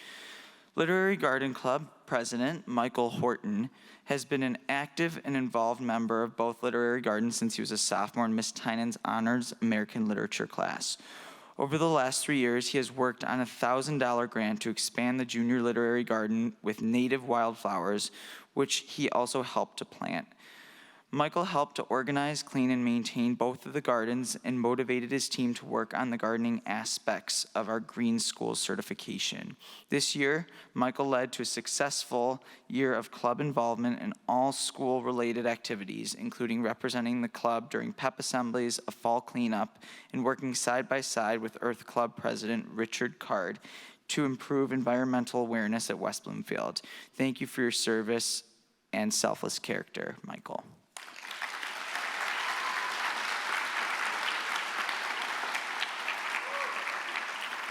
Literary Garden Club President Michael Horton has been an active and involved member of both literary gardens since he was a sophomore in Miss Tynan's Honors American Literature class. Over the last 3 years, he has worked on a $1,000 grant to expand the junior literary garden with native wildflowers, which he also helped to plant. Michael helped to organize, clean, and maintain both of the gardens and motivated his team to work on the gardening aspects of our Green School certification. This year, Michael led to a successful year of club involvement in all school-related activities, including representing the club during pep assemblies, a fall cleanup, and working side by side with Earth Club President Richard Card to improve environmental awareness at West Bloomfield. Thank you for your service and selfless character, Michael.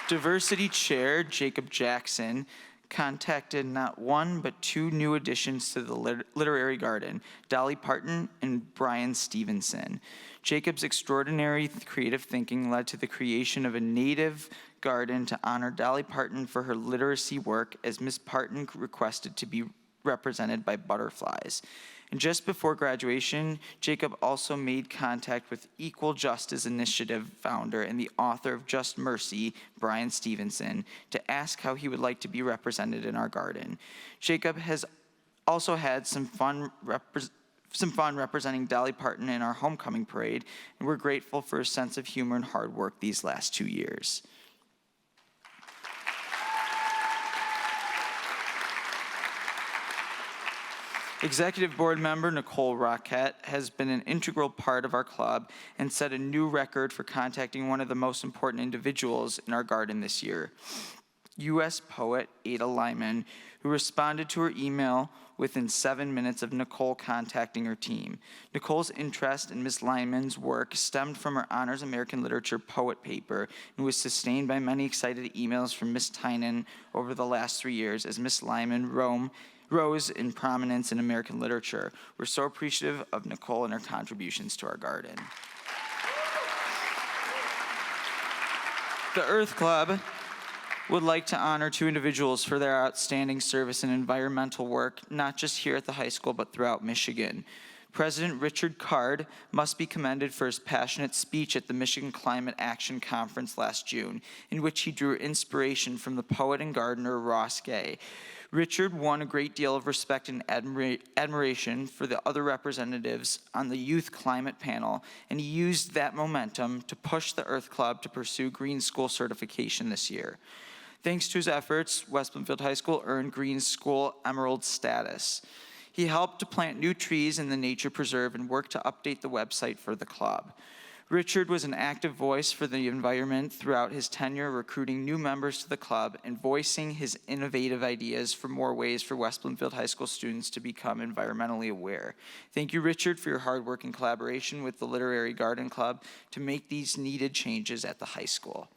Diversity Chair Jacob Jackson contacted not 1 but 2 new additions to the literary garden, Dolly Parton and Brian Stevenson. Jacob's extraordinary creative thinking led to the creation of a native garden to honor Dolly Parton for her literacy work, as Ms. Parton requested to be represented by butterflies. And just before graduation, Jacob also made contact with Equal Justice Initiative founder and the author of Just Mercy, Brian Stevenson, to ask how he would like to be represented in our garden. Jacob has also had some fun representing Dolly Parton in our homecoming parade, and we're grateful for his sense of humor and hard work these last 2 years. Executive Board member Nicole Roquette has been an integral part of our club and set a new record for contacting one of the most important individuals in our garden this year, U.S. poet Ada Lyman, who responded to her email within 7 minutes of Nicole contacting her team. Nicole's interest in Ms. Lyman's work stemmed from her Honors American Literature poet paper and was sustained by many excited emails from Ms. Tynan over the last 3 years as Ms. Lyman rose in prominence in American literature. We're so appreciative of Nicole and her contributions to our garden. The Earth Club would like to honor 2 individuals for their outstanding service in environmental work, not just here at the high school, but throughout Michigan. President Richard Card must be commended for his passionate speech at the Michigan Climate Action Conference last June, in which he drew inspiration from the poet and gardener Ross Gay. Richard won a great deal of respect and admiration for the other representatives on the youth climate panel, and he used that momentum to push the Earth Club to pursue Green School certification this year. Thanks to his efforts, West Bloomfield High School earned Green School Emerald status. He helped to plant new trees in the nature preserve and worked to update the website for the club. Richard was an active voice for the environment throughout his tenure, recruiting new members to the club and voicing his innovative ideas for more ways for West Bloomfield High School students to become environmentally aware. Thank you, Richard, for your hard work and collaboration with the Literary Garden Club to make these needed changes at the high school.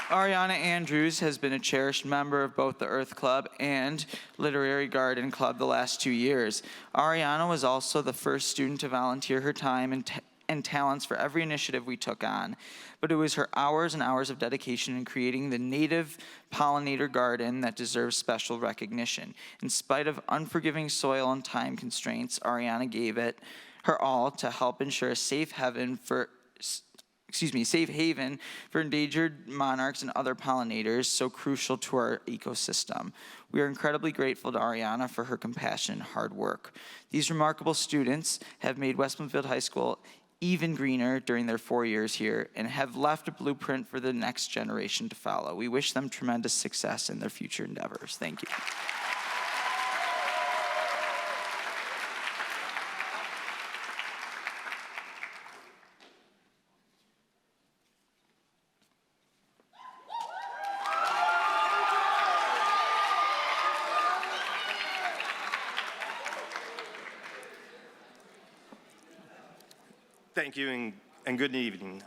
Ariana Andrews has been a cherished member of both the Earth Club and Literary Garden Club the last 2 years. Ariana was also the first student to volunteer her time and talents for every initiative we took on. But it was her hours and hours of dedication in creating the native pollinator garden that deserves special recognition. In spite of unforgiving soil and time constraints, Ariana gave it her all to help ensure a safe haven for endangered monarchs and other pollinators so crucial to our ecosystem. We are incredibly grateful to Ariana for her compassion and hard work. These remarkable students have made West Bloomfield High School even greener during their 4 years here and have left a blueprint for the next generation to follow. We wish them tremendous success in their future endeavors. Thank you. Thank you and good evening.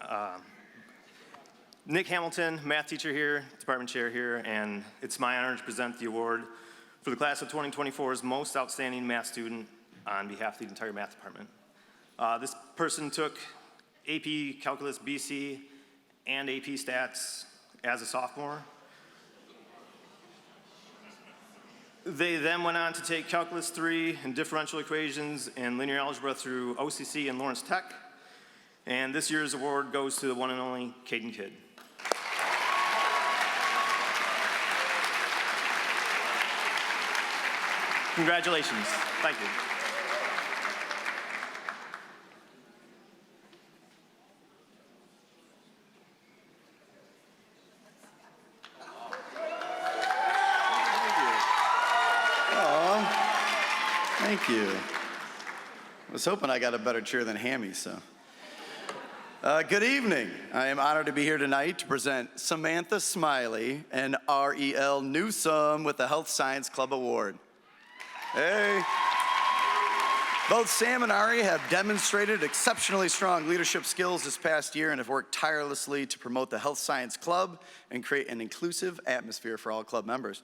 Nick Hamilton, math teacher here, department chair here, and it's my honor to present the award for the class of 2024's most outstanding math student on behalf of the entire math department. This person took AP Calculus BC and AP Stats as a sophomore. They then went on to take Calculus 3 and differential equations and linear algebra through OCC and Lawrence Tech. And this year's award goes to the one and only Caden Kidd. Congratulations. Thank you. Thank you. I was hoping I got a better cheer than Hammy, so. Good evening. I am honored to be here tonight to present Samantha Smiley and R.E.L. Newsome with the Health Science Club Award. Hey. Both Sam and Ari have demonstrated exceptionally strong leadership skills this past year and have worked tirelessly to promote the Health Science Club and create an inclusive atmosphere for all club members.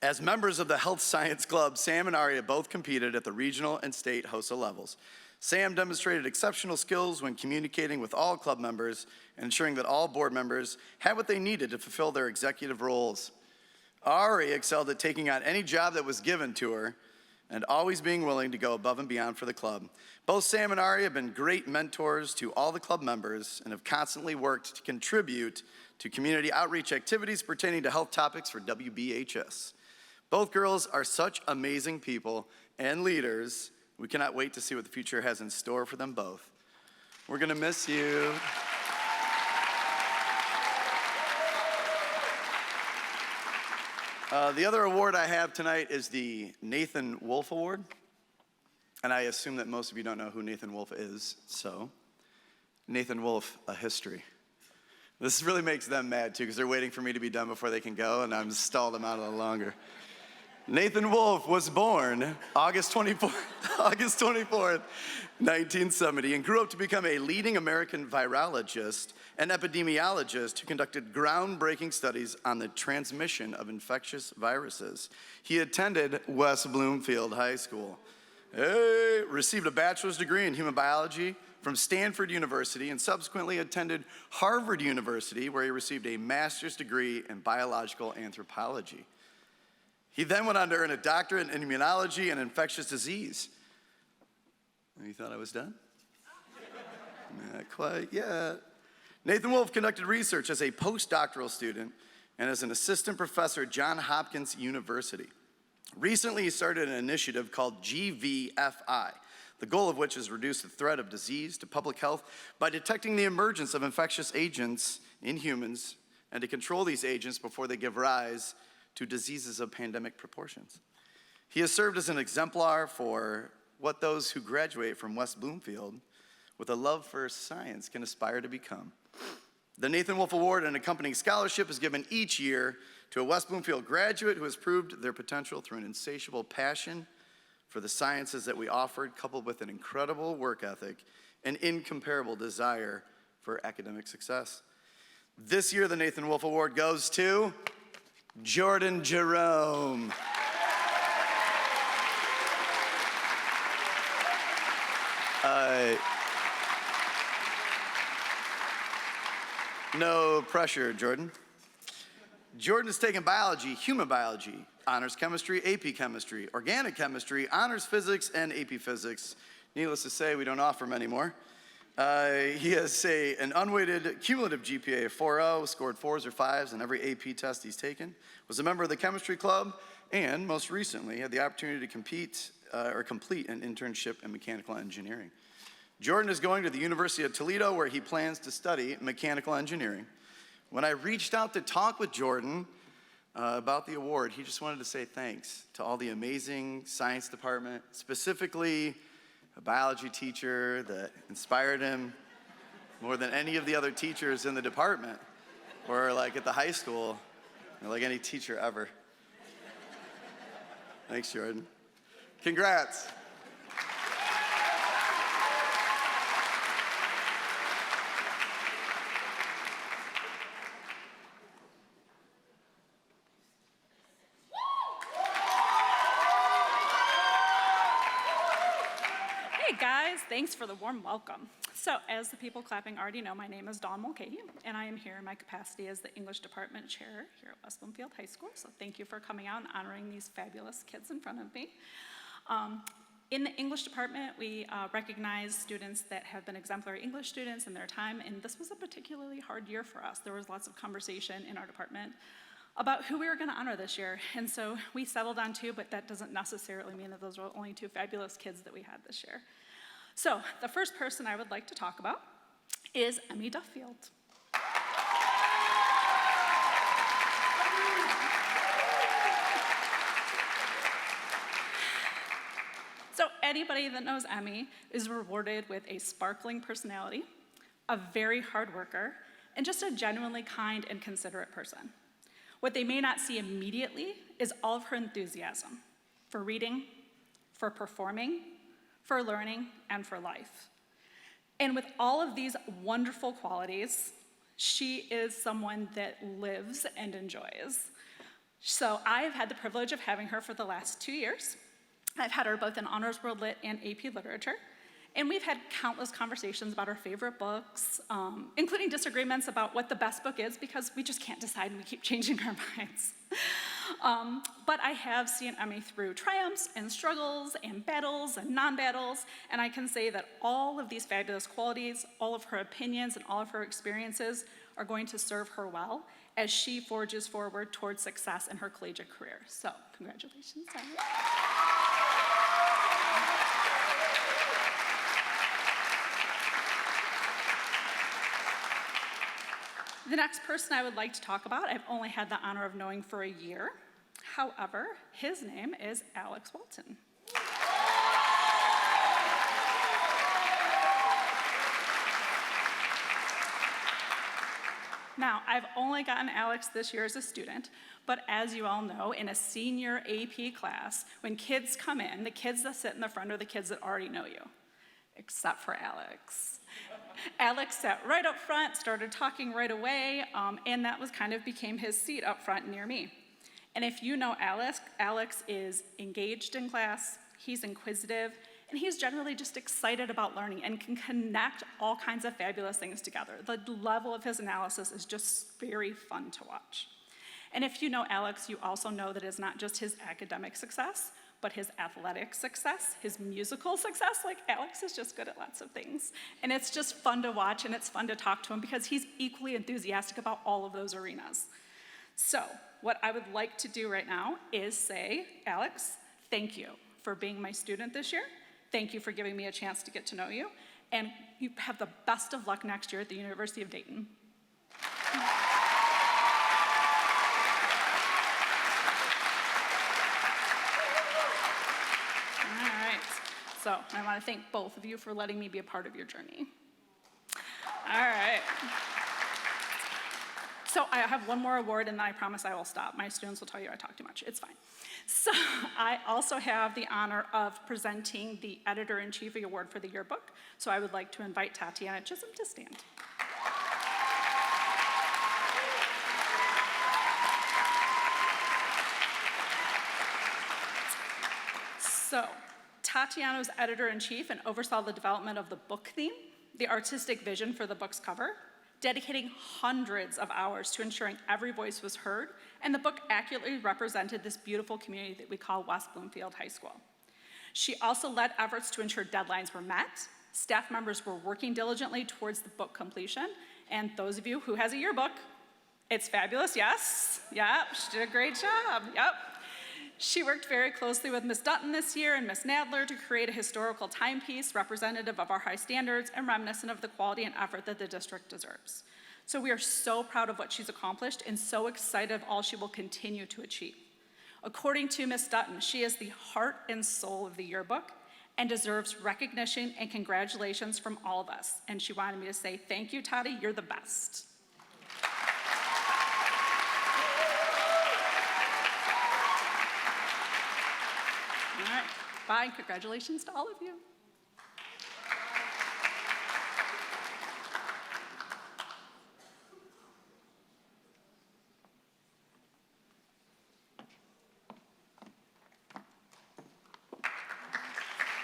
As members of the Health Science Club, Sam and Ari have both competed at the regional and state HOSA levels. Sam demonstrated exceptional skills when communicating with all club members and ensuring that all board members had what they needed to fulfill their executive roles. Ari excelled at taking on any job that was given to her and always being willing to go above and beyond for the club. Both Sam and Ari have been great mentors to all the club members and have constantly worked to contribute to community outreach activities pertaining to health topics for WBHS. Both girls are such amazing people and leaders. We cannot wait to see what the future has in store for them both. We're gonna miss you. The other award I have tonight is the Nathan Wolf Award. And I assume that most of you don't know who Nathan Wolf is, so. Nathan Wolf, A History. This really makes them mad too, because they're waiting for me to be done before they can go, and I'm stalled them out a little longer. Nathan Wolf was born August 24th, 1970, and grew up to become a leading American virologist and epidemiologist who conducted groundbreaking studies on the transmission of infectious viruses. He attended West Bloomfield High School. Hey, received a bachelor's degree in human biology from Stanford University and subsequently attended Harvard University, where he received a master's degree in biological anthropology. He then went on to earn a doctorate in immunology and infectious disease. You thought I was done? Not quite yet. Nathan Wolf conducted research as a postdoctoral student and as an assistant professor at Johns Hopkins University. Recently, he started an initiative called GVFI, the goal of which is reduce the threat of disease to public health by detecting the emergence of infectious agents in humans and to control these agents before they give rise to diseases of pandemic proportions. He has served as an exemplar for what those who graduate from West Bloomfield with a love for science can aspire to become. The Nathan Wolf Award and accompanying scholarship is given each year to a West Bloomfield graduate who has proved their potential through an insatiable passion for the sciences that we offered, coupled with an incredible work ethic and incomparable desire for academic success. This year, the Nathan Wolf Award goes to Jordan Jerome. No pressure, Jordan. Jordan has taken biology, human biology, honors chemistry, AP chemistry, organic chemistry, honors physics, and AP physics. Needless to say, we don't offer them anymore. He has an unweighted cumulative GPA of 4.0, scored 4s or 5s in every AP test he's taken, was a member of the chemistry club, and most recently had the opportunity to complete an internship in mechanical engineering. Jordan is going to the University of Toledo, where he plans to study mechanical engineering. When I reached out to talk with Jordan about the award, he just wanted to say thanks to all the amazing science department, specifically a biology teacher that inspired him more than any of the other teachers in the department, or like at the high school, or like any teacher ever. Thanks, Jordan. Congrats. Hey guys, thanks for the warm welcome. So as the people clapping already know, my name is Dawn Mulcahy, and I am here in my capacity as the English Department Chair here at West Bloomfield High School. So thank you for coming out and honoring these fabulous kids in front of me. In the English department, we recognize students that have been exemplary English students in their time, and this was a particularly hard year for us. There was lots of conversation in our department about who we were going to honor this year, and so we settled on 2, but that doesn't necessarily mean that those were only 2 fabulous kids that we had this year. So the first person I would like to talk about is Emmy Duffield. So anybody that knows Emmy is rewarded with a sparkling personality, a very hard worker, and just a genuinely kind and considerate person. What they may not see immediately is all of her enthusiasm for reading, for performing, for learning, and for life. And with all of these wonderful qualities, she is someone that lives and enjoys. So I've had the privilege of having her for the last 2 years. I've had her both in Honors World Lit and AP Literature. And we've had countless conversations about our favorite books, including disagreements about what the best book is, because we just can't decide and we keep changing our minds. But I have seen Emmy through triumphs and struggles and battles and non-battles, and I can say that all of these fabulous qualities, all of her opinions, and all of her experiences are going to serve her well as she forges forward towards success in her collegiate career. So, congratulations, Emmy. The next person I would like to talk about, I've only had the honor of knowing for a year. However, his name is Alex Walton. Now, I've only gotten Alex this year as a student, but as you all know, in a senior AP class, when kids come in, the kids that sit in the front are the kids that already know you, except for Alex. Alex sat right up front, started talking right away, and that was kind of became his seat up front near me. And if you know Alex, Alex is engaged in class, he's inquisitive, And he's generally just excited about learning and can connect all kinds of fabulous things together. The level of his analysis is just very fun to watch. And if you know Alex, you also know that it's not just his academic success, but his athletic success, his musical success. Like, Alex is just good at lots of things. And it's just fun to watch, and it's fun to talk to him because he's equally enthusiastic about all of those arenas. So what I would like to do right now is say, Alex, thank you for being my student this year. Thank you for giving me a chance to get to know you. And you have the best of luck next year at the University of Dayton. So I want to thank both of you for letting me be a part of your journey. All right. So I have one more award, and then I promise I will stop. My students will tell you I talk too much. It's fine. So I also have the honor of presenting the Editor-in-Chief Award for the yearbook. So I would like to invite Tatiana Chisholm to stand. So Tatiana was editor-in-chief and oversaw the development of the book theme, the artistic vision for the book's cover, dedicating hundreds of hours to ensuring every voice was heard, and the book accurately represented this beautiful community that we call West Bloomfield High School. She also led efforts to ensure deadlines were met, staff members were working diligently towards the book completion, and those of you who has a yearbook, it's fabulous, yes? Yep, she did a great job, yep. She worked very closely with Ms. Dutton this year and Ms. Nadler to create a historical timepiece representative of our high standards and reminiscent of the quality and effort that the district deserves. So we are so proud of what she's accomplished and so excited of all she will continue to achieve. According to Ms. Dutton, she is the heart and soul of the yearbook and deserves recognition and congratulations from all of us. And she wanted me to say, thank you, Tati, you're the best. All right, bye, congratulations to all of you.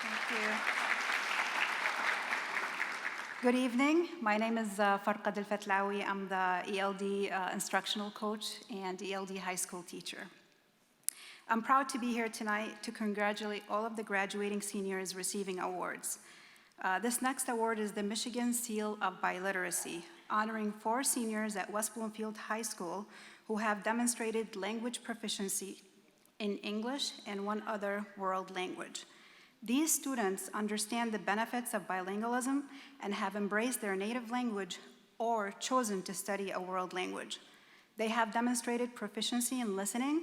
Thank you. Good evening. My name is Farqad Al-Fatlawi. I'm the ELD instructional coach and ELD high school teacher. I'm proud to be here tonight to congratulate all of the graduating seniors receiving awards. This next award is the Michigan Seal of Biliteracy, honoring 4 seniors at West Bloomfield High School who have demonstrated language proficiency in English and 1 other world language. These students understand the benefits of bilingualism and have embraced their native language or chosen to study a world language. They have demonstrated proficiency in listening,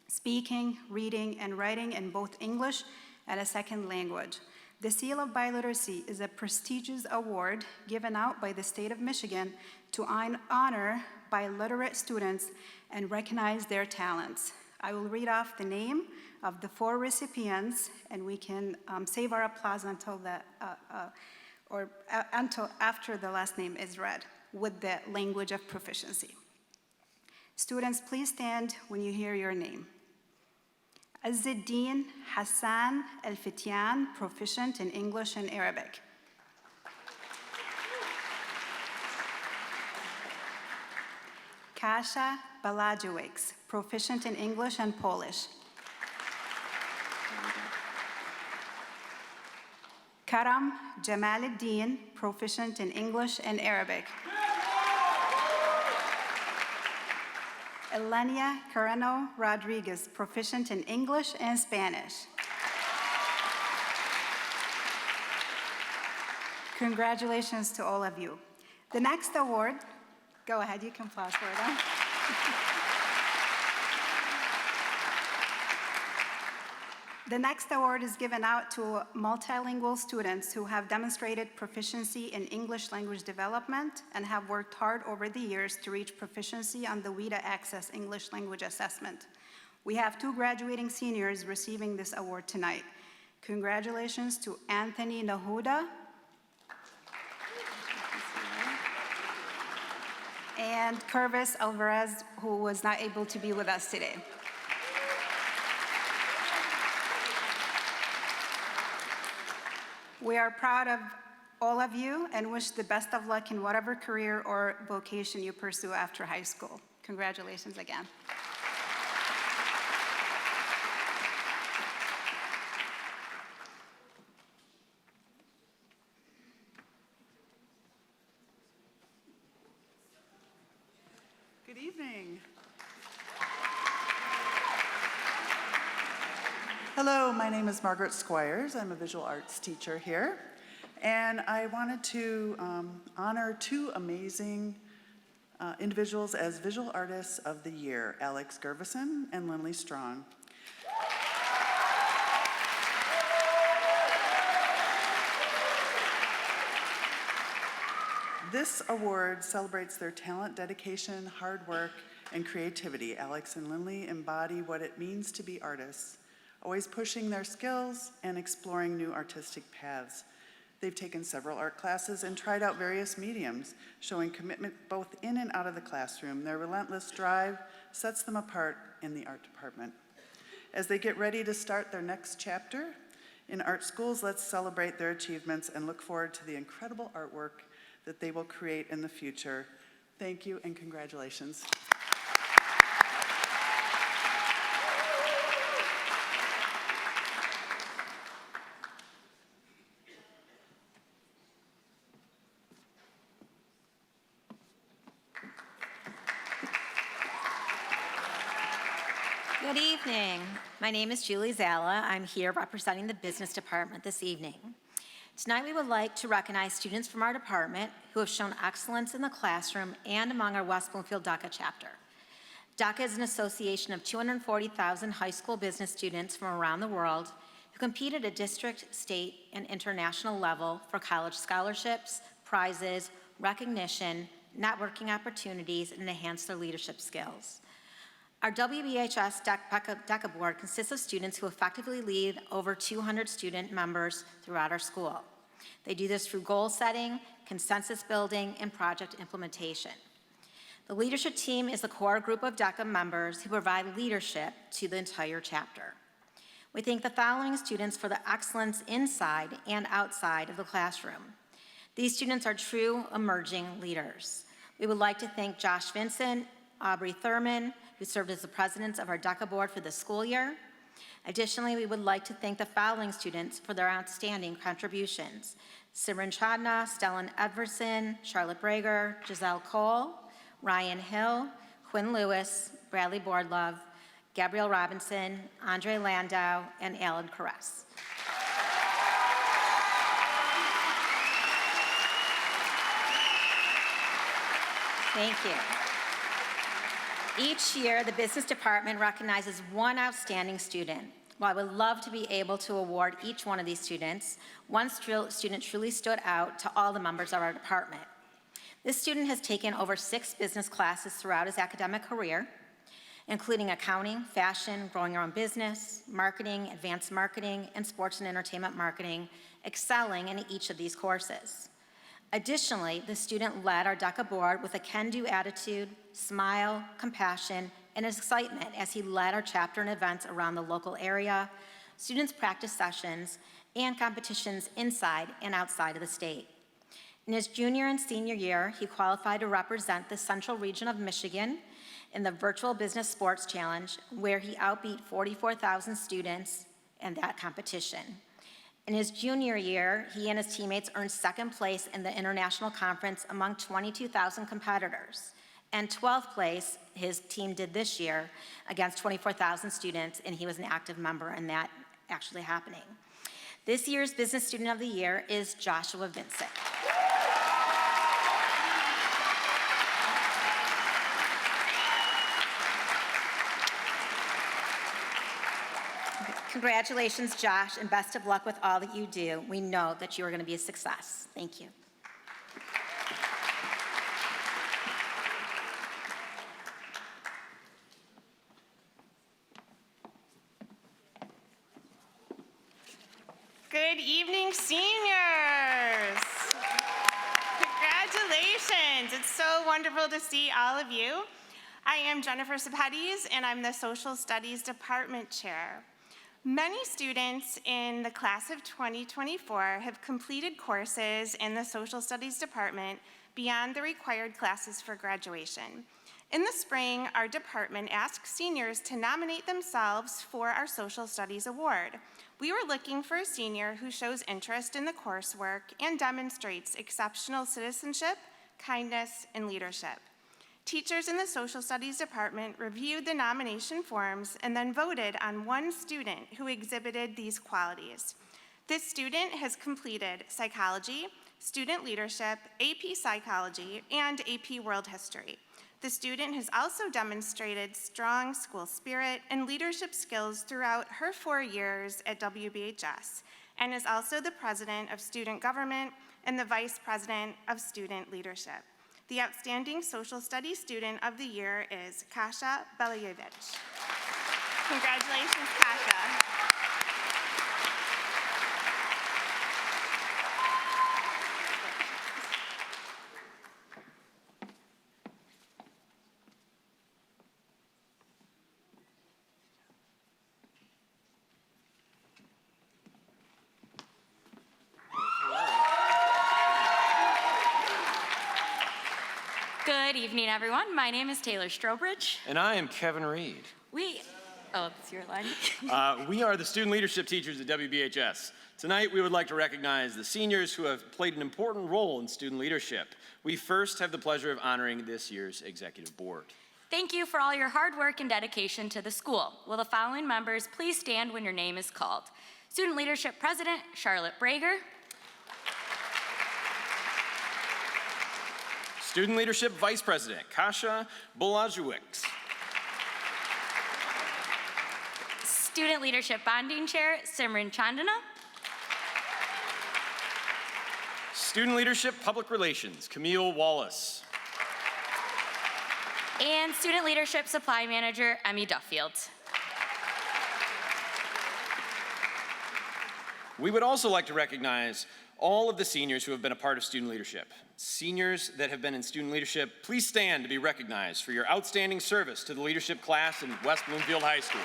speaking, reading, and writing in both English and a second language. The Seal of Biliteracy is a prestigious award given out by the state of Michigan to honor biliterate students and recognize their talents. I will read off the name of the 4 recipients, and we can save our applause until until after the last name is read with the language of proficiency. Students, please stand when you hear your name. Azzeddin Hassan Al-Fityan, proficient in English and Arabic. Kasia Balajiewicz, proficient in English and Polish. Karam Jamaluddin, proficient in English and Arabic. Elenia Carreno Rodriguez, proficient in English and Spanish. Congratulations to all of you. The next award, go ahead, you can applause for them. The next award is given out to multilingual students who have demonstrated proficiency in English language development and have worked hard over the years to reach proficiency on the WIDA Access English Language Assessment. We have 2 graduating seniors receiving this award tonight. Congratulations to Anthony Nahuda and Curvis Alvarez, who was not able to be with us today. We are proud of all of you and wish the best of luck in whatever career or vocation you pursue after high school. Congratulations again. Good evening. Hello, my name is Margaret Squires. I'm a visual arts teacher here. And I wanted to honor two amazing individuals as Visual Artists of the Year, Alex Gervison and Lindley Strong. This award celebrates their talent, dedication, hard work, and creativity. Alex and Lindley embody what it means to be artists, always pushing their skills and exploring new artistic paths. They've taken several art classes and tried out various mediums, showing commitment both in and out of the classroom. Their relentless drive sets them apart in the art department. As they get ready to start their next chapter in art schools, let's celebrate their achievements and look forward to the incredible artwork that they will create in the future. Thank you and congratulations. Good evening. My name is Julie Zala. I'm here representing the business department this evening. Tonight we would like to recognize students from our department who have shown excellence in the classroom and among our West Bloomfield DECA chapter. DECA is an association of 240,000 high school business students from around the world who compete at a district, state, and international level for college scholarships, prizes, recognition, networking opportunities, and enhance their leadership skills. Our WBHS DECA board consists of students who effectively lead over 200 student members throughout our school. They do this through goal setting, consensus building, and project implementation. The leadership team is the core group of DECA members who provide leadership to the entire chapter. We thank the following students for the excellence inside and outside of the classroom. These students are true emerging leaders. We would like to thank Josh Vincent, Aubrey Thurman, who served as the presidents of our DECA board for the school year. Additionally, we would like to thank the following students for their outstanding contributions: Simran Chadna, Stellan Edverson, Charlotte Brager, Giselle Cole, Ryan Hill, Quinn Lewis, Bradley Boardlove, Gabrielle Robinson, Andre Landau, and Alan Caress. Thank you. Each year, the business department recognizes one outstanding student. While I would love to be able to award each one of these students, one student truly stood out to all the members of our department. This student has taken over 6 business classes throughout his academic career, including accounting, fashion, growing your own business, marketing, advanced marketing, and sports and entertainment marketing, excelling in each of these courses. Additionally, the student led our DECA board with a can-do attitude, smile, compassion, and excitement as he led our chapter and events around the local area, students' practice sessions, and competitions inside and outside of the state. In his junior and senior year, he qualified to represent the central region of Michigan in the Virtual Business Sports Challenge, where he outbeat 44,000 students in that competition. In his junior year, he and his teammates earned 2nd place in the international conference among 22,000 competitors. And 12th place, his team did this year against 24,000 students, and he was an active member in that actually happening. This year's Business Student of the Year is Joshua Vincent. Congratulations, Josh, and best of luck with all that you do. We know that you are going to be a success. Thank you. Good evening, seniors. Congratulations. It's so wonderful to see all of you. I am Jennifer Sapetes, and I'm the Social Studies Department Chair. Many students in the class of 2024 have completed courses in the Social Studies department beyond the required classes for graduation. In the spring, our department asked seniors to nominate themselves for our Social Studies Award. We were looking for a senior who shows interest in the coursework and demonstrates exceptional citizenship, kindness, and leadership. Teachers in the Social Studies department reviewed the nomination forms and then voted on one student who exhibited these qualities. This student has completed psychology, student leadership, AP psychology, and AP world history. The student has also demonstrated strong school spirit and leadership skills throughout her 4 years at WBHS, and is also the president of student government and the vice president of student leadership. The outstanding social studies student of the year is Kasia Belajevic. Congratulations, Kasia. Good evening, everyone. My name is Taylor Strobridge. And I am Kevin Reed. Oh, it's your line. We are the student leadership teachers at WBHS. Tonight, we would like to recognize the seniors who have played an important role in student leadership. We first have the pleasure of honoring this year's executive board. Thank you for all your hard work and dedication to the school. Will the following members please stand when your name is called? Student Leadership President, Charlotte Brager. Student Leadership Vice President, Kasia Belajevic. Student Leadership Bonding Chair, Simran Chandana. Student Leadership Public Relations, Camille Wallace. And Student Leadership Supply Manager, Emmy Duffield. We would also like to recognize all of the seniors who have been a part of student leadership. Seniors that have been in student leadership, please stand to be recognized for your outstanding service to the leadership class in West Bloomfield High School.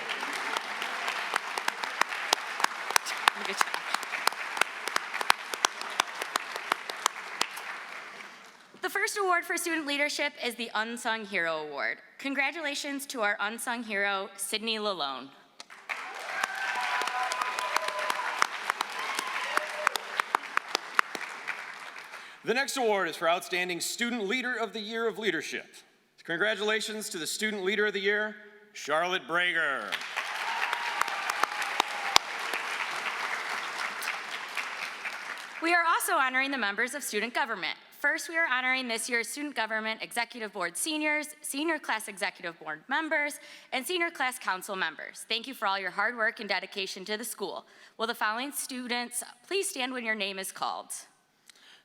Good job. The first award for student leadership is the Unsung Hero Award. Congratulations to our unsung hero, Sydney Lalone. The next award is for Outstanding Student Leader of the Year of Leadership. Congratulations to the Student Leader of the Year, Charlotte Brager. We are also honoring the members of student government. First, we are honoring this year's Student Government Executive Board seniors, Senior Class Executive Board members, and Senior Class Council members. Thank you for all your hard work and dedication to the school. Will the following students please stand when your name is called?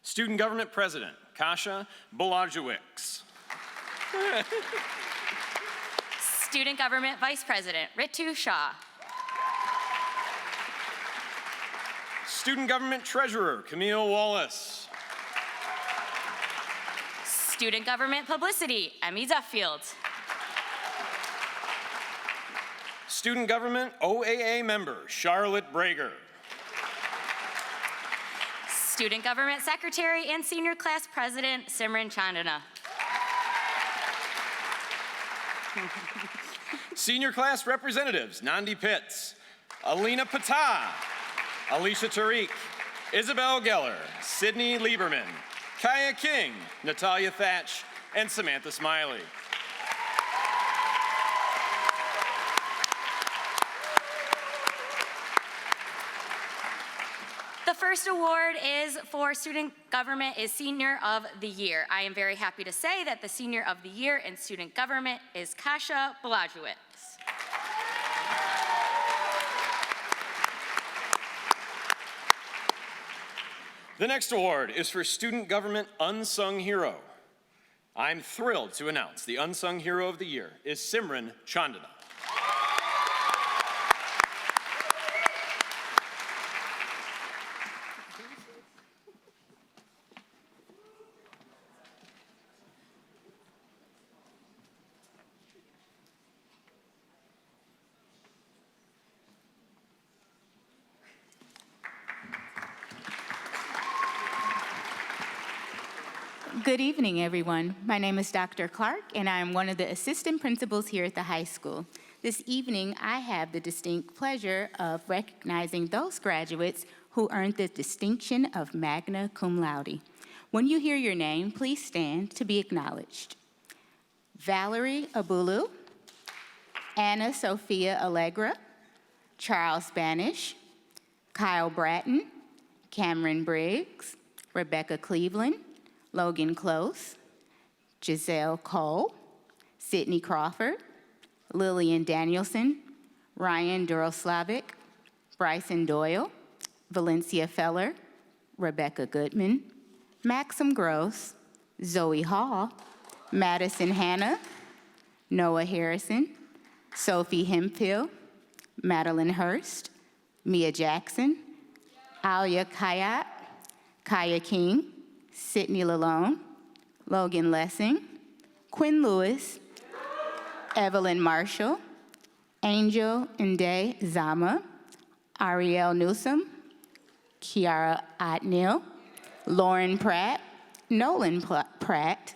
Student Government President, Kasia Belajevic. Student Government Vice President, Ritu Shah. Student Government Treasurer, Camille Wallace. Student Government Publicity, Emmy Duffield. Student Government OAA Member, Charlotte Brager. Student Government Secretary and Senior Class President, Simran Chandana. Senior Class Representatives, Nandi Pitts, Alina Patah, Alicia Tariq, Isabel Geller, Sydney Lieberman, Kaya King, Natalia Thatch, and Samantha Smiley. The first award is for Student Government is Senior of the Year. I am very happy to say that the Senior of the Year in Student Government is Kasia Belajevic. The next award is for Student Government Unsung Hero. I'm thrilled to announce the Unsung Hero of the Year is Simran Chandana. Good evening, everyone. My name is Dr. Clark, and I am one of the assistant principals here at the high school. This evening, I have the distinct pleasure of recognizing those graduates who earned the distinction of magna cum laude. When you hear your name, please stand to be acknowledged. Valerie Abulu, Anna Sophia Allegra, Charles Banish, Kyle Bratton, Cameron Briggs, Rebecca Cleveland, Logan Close, Giselle Cole, Sydney Crawford, Lillian Danielson, Ryan Duroslavik, Bryson Doyle, Valencia Feller, Rebecca Goodman, Maxim Gross, Zoe Hall, Madison Hanna, Noah Harrison, Sophie Hemphill, Madeline Hurst, Mia Jackson, Alia Kayat, Kaya King, Sydney Lalone, Logan Lessing, Quinn Lewis, Evelyn Marshall, Angel Nde Zama, Ariel Newsom, Kiara Otneal, Lauren Pratt, Nolan Pratt,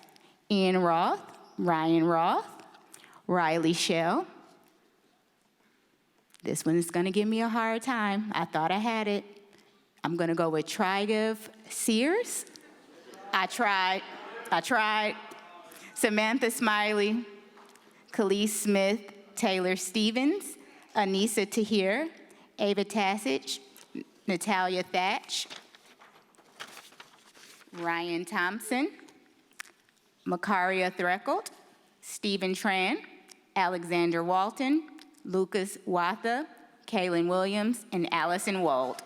Ian Roth, Ryan Roth, Riley Shell. This one is gonna give me a hard time. I thought I had it. I'm gonna go with Trigev Sears. I tried. Samantha Smiley, Khalees Smith, Taylor Stevens, Anissa Tahir, Ava Tassich, Natalia Thatch, Ryan Thompson, Makaria Threckelt, Stephen Tran, Alexander Walton, Lucas Watha, Kaylin Williams, and Allison Wald.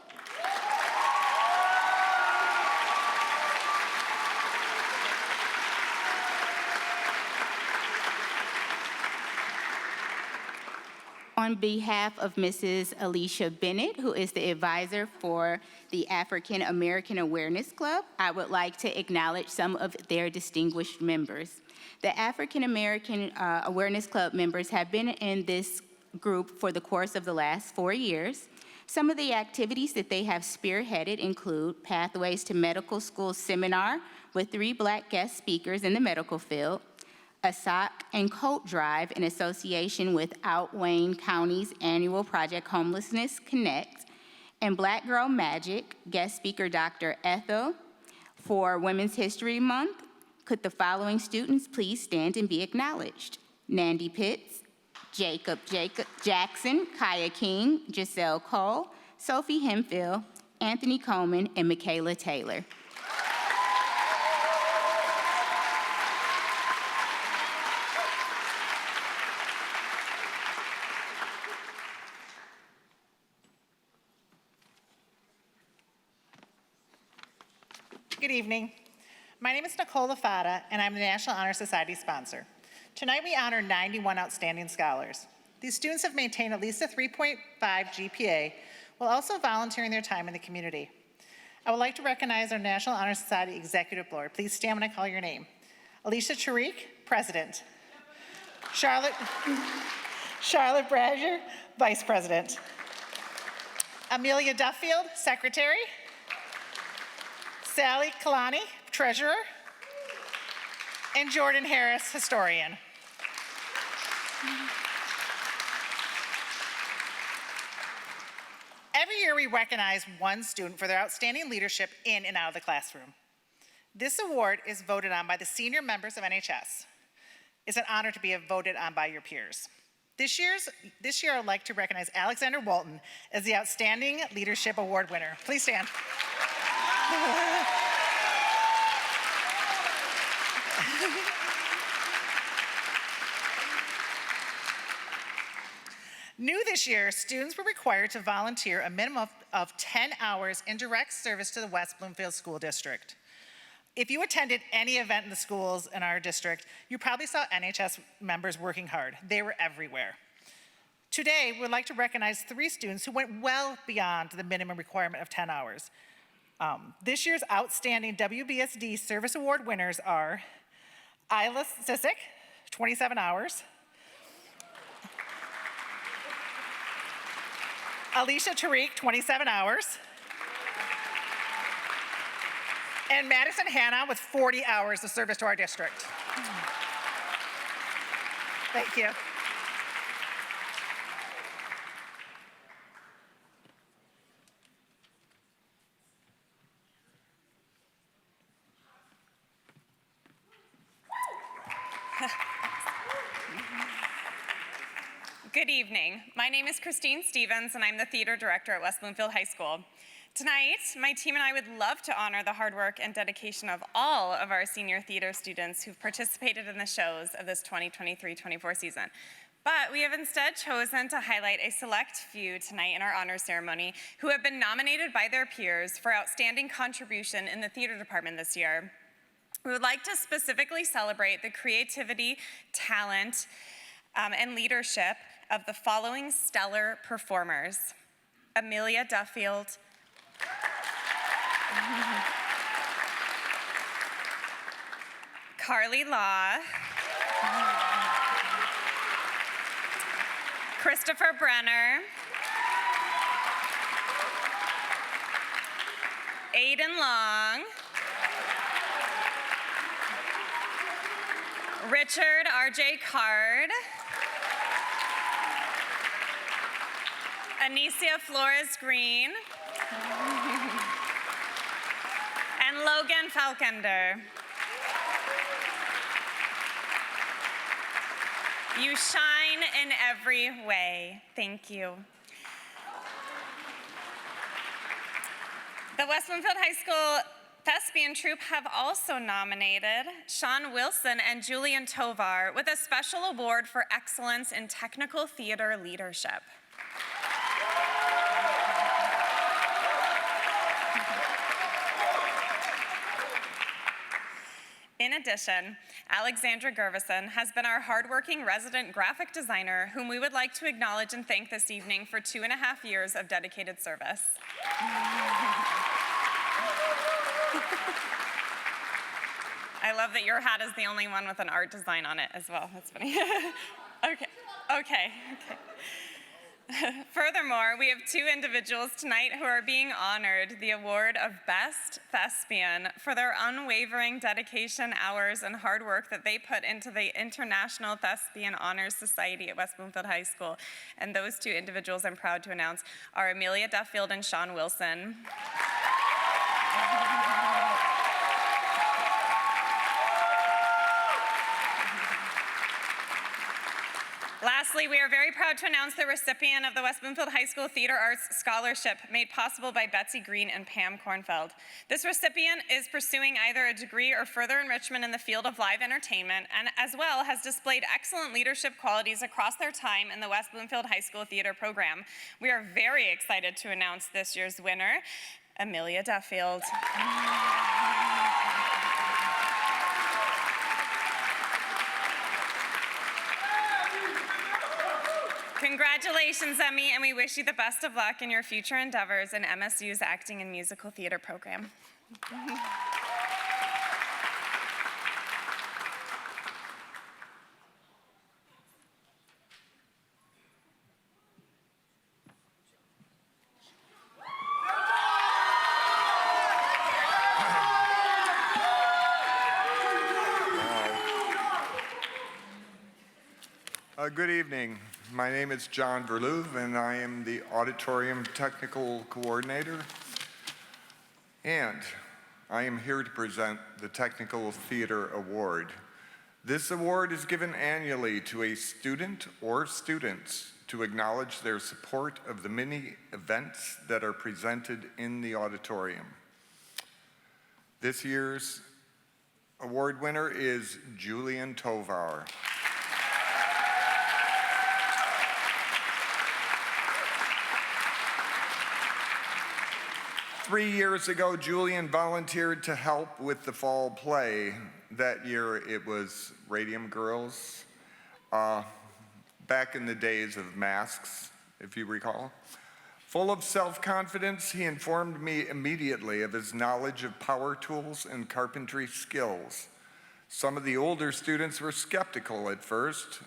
On behalf of Mrs. Alicia Bennett, who is the advisor for the African American Awareness Club, I would like to acknowledge some of their distinguished members. The African American Awareness Club members have been in this group for the course of the last 4 years. Some of the activities that they have spearheaded include Pathways to Medical School seminar with 3 Black guest speakers in the medical field, a sock and coat drive in association with Outwayne County's annual Project Homelessness Connect, and Black Girl Magic, guest speaker Dr. Ethel. For Women's History Month, could the following students please stand and be acknowledged? Nandy Pitts, Jacob Jackson, Kaya King, Giselle Cole, Sophie Hemphill, Anthony Coleman, and Michaela Taylor. Good evening. My name is Nicole Lafada, and I'm the National Honor Society sponsor. Tonight, we honor 91 outstanding scholars. These students have maintained at least a 3.5 GPA while also volunteering their time in the community. I would like to recognize our National Honor Society Executive Board. Please stand when I call your name. Alicia Tariq, President. Charlotte Brazier, Vice President. Amelia Duffield, Secretary. Sally Kalani, Treasurer, and Jordan Harris, Historian. Every year we recognize one student for their outstanding leadership in and out of the classroom. This award is voted on by the senior members of NHS. It's an honor to be voted on by your peers. This year I'd like to recognize Alexander Walton as the Outstanding Leadership Award winner. Please stand. New this year, students were required to volunteer a minimum of 10 hours in direct service to the West Bloomfield School District. If you attended any event in the schools in our district, you probably saw NHS members working hard. They were everywhere. Today, we'd like to recognize 3 students who went well beyond the minimum requirement of 10 hours. This year's outstanding WBSD Service Award winners are Isla Sisick, 27 hours. Alicia Tariq, 27 hours. And Madison Hannah with 40 hours of service to our district. Thank you. Good evening. My name is Christine Stevens, and I'm the theater director at West Bloomfield High School. Tonight, my team and I would love to honor the hard work and dedication of all of our senior theater students who've participated in the shows of this 2023-24 season. But we have instead chosen to highlight a select few tonight in our honor ceremony who have been nominated by their peers for outstanding contribution in the theater department this year. We would like to specifically celebrate the creativity, talent, and leadership of the following stellar performers: Amelia Duffield, Carly Law, Christopher Brenner, Aiden Long, Richard R.J. Card, Anicia Flores Green, and Logan Falkender. You shine in every way. Thank you. The West Bloomfield High School Thespian Troupe have also nominated Sean Wilson and Julian Tovar with a special award for excellence in technical theater leadership. In addition, Alexandra Gervison has been our hardworking resident graphic designer, whom we would like to acknowledge and thank this evening for 2.5 years of dedicated service. I love that your hat is the only one with an art design on it as well. That's funny. Okay. Furthermore, we have 2 individuals tonight who are being honored the award of Best Thespian for their unwavering dedication, hours, and hard work that they put into the International Thespian Honors Society at West Bloomfield High School. And those 2 individuals I'm proud to announce are Amelia Duffield and Sean Wilson. Lastly, we are very proud to announce the recipient of the West Bloomfield High School Theater Arts Scholarship made possible by Betsy Green and Pam Kornfeld. This recipient is pursuing either a degree or further enrichment in the field of live entertainment, and as well has displayed excellent leadership qualities across their time in the West Bloomfield High School Theater program. We are very excited to announce this year's winner, Amelia Duffield. Congratulations, Emmy, and we wish you the best of luck in your future endeavors in MSU's acting and musical theater program. Good evening. My name is John Verlouve, and I am the Auditorium Technical Coordinator. And I am here to present the Technical Theater Award. This award is given annually to a student or students to acknowledge their support of the many events that are presented in the auditorium. This year's award winner is Julian Tovar. 3 years ago, Julian volunteered to help with the fall play. That year, it was Radium Girls, back in the days of masks, if you recall. Full of self-confidence, he informed me immediately of his knowledge of power tools and carpentry skills. Some of the older students were skeptical at first,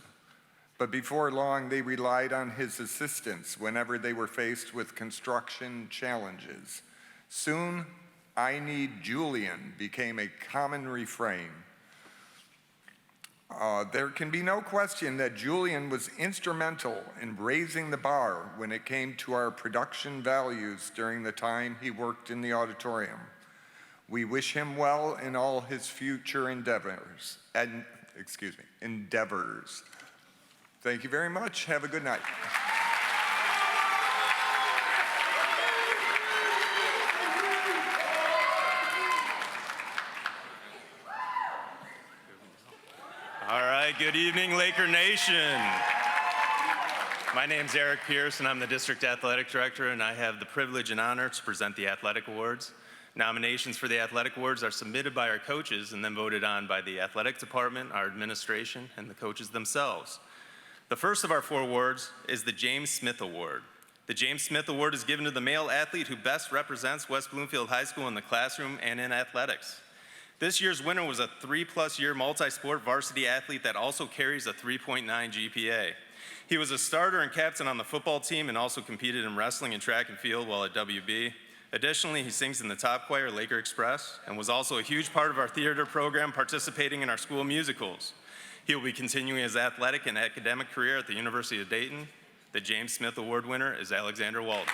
but before long, they relied on his assistance whenever they were faced with construction challenges. Soon, "I need Julian" became a common refrain. There can be no question that Julian was instrumental in raising the bar when it came to our production values during the time he worked in the auditorium. We wish him well in all his future endeavors. Thank you very much. Have a good night. All right, good evening, Laker Nation. My name's Eric Pierce, and I'm the District Athletic Director, and I have the privilege and honor to present the Athletic Awards. Nominations for the Athletic Awards are submitted by our coaches and then voted on by the Athletic Department, our administration, and the coaches themselves. The first of our 4 awards is the James Smith Award. The James Smith Award is given to the male athlete who best represents West Bloomfield High School in the classroom and in athletics. This year's winner was a 3+ year multi-sport varsity athlete that also carries a 3.9 GPA. He was a starter and captain on the football team and also competed in wrestling and track and field while at WB. Additionally, he sings in the top choir, Laker Express, and was also a huge part of our theater program, participating in our school musicals. He will be continuing his athletic and academic career at the University of Dayton. The James Smith Award winner is Alexander Walton.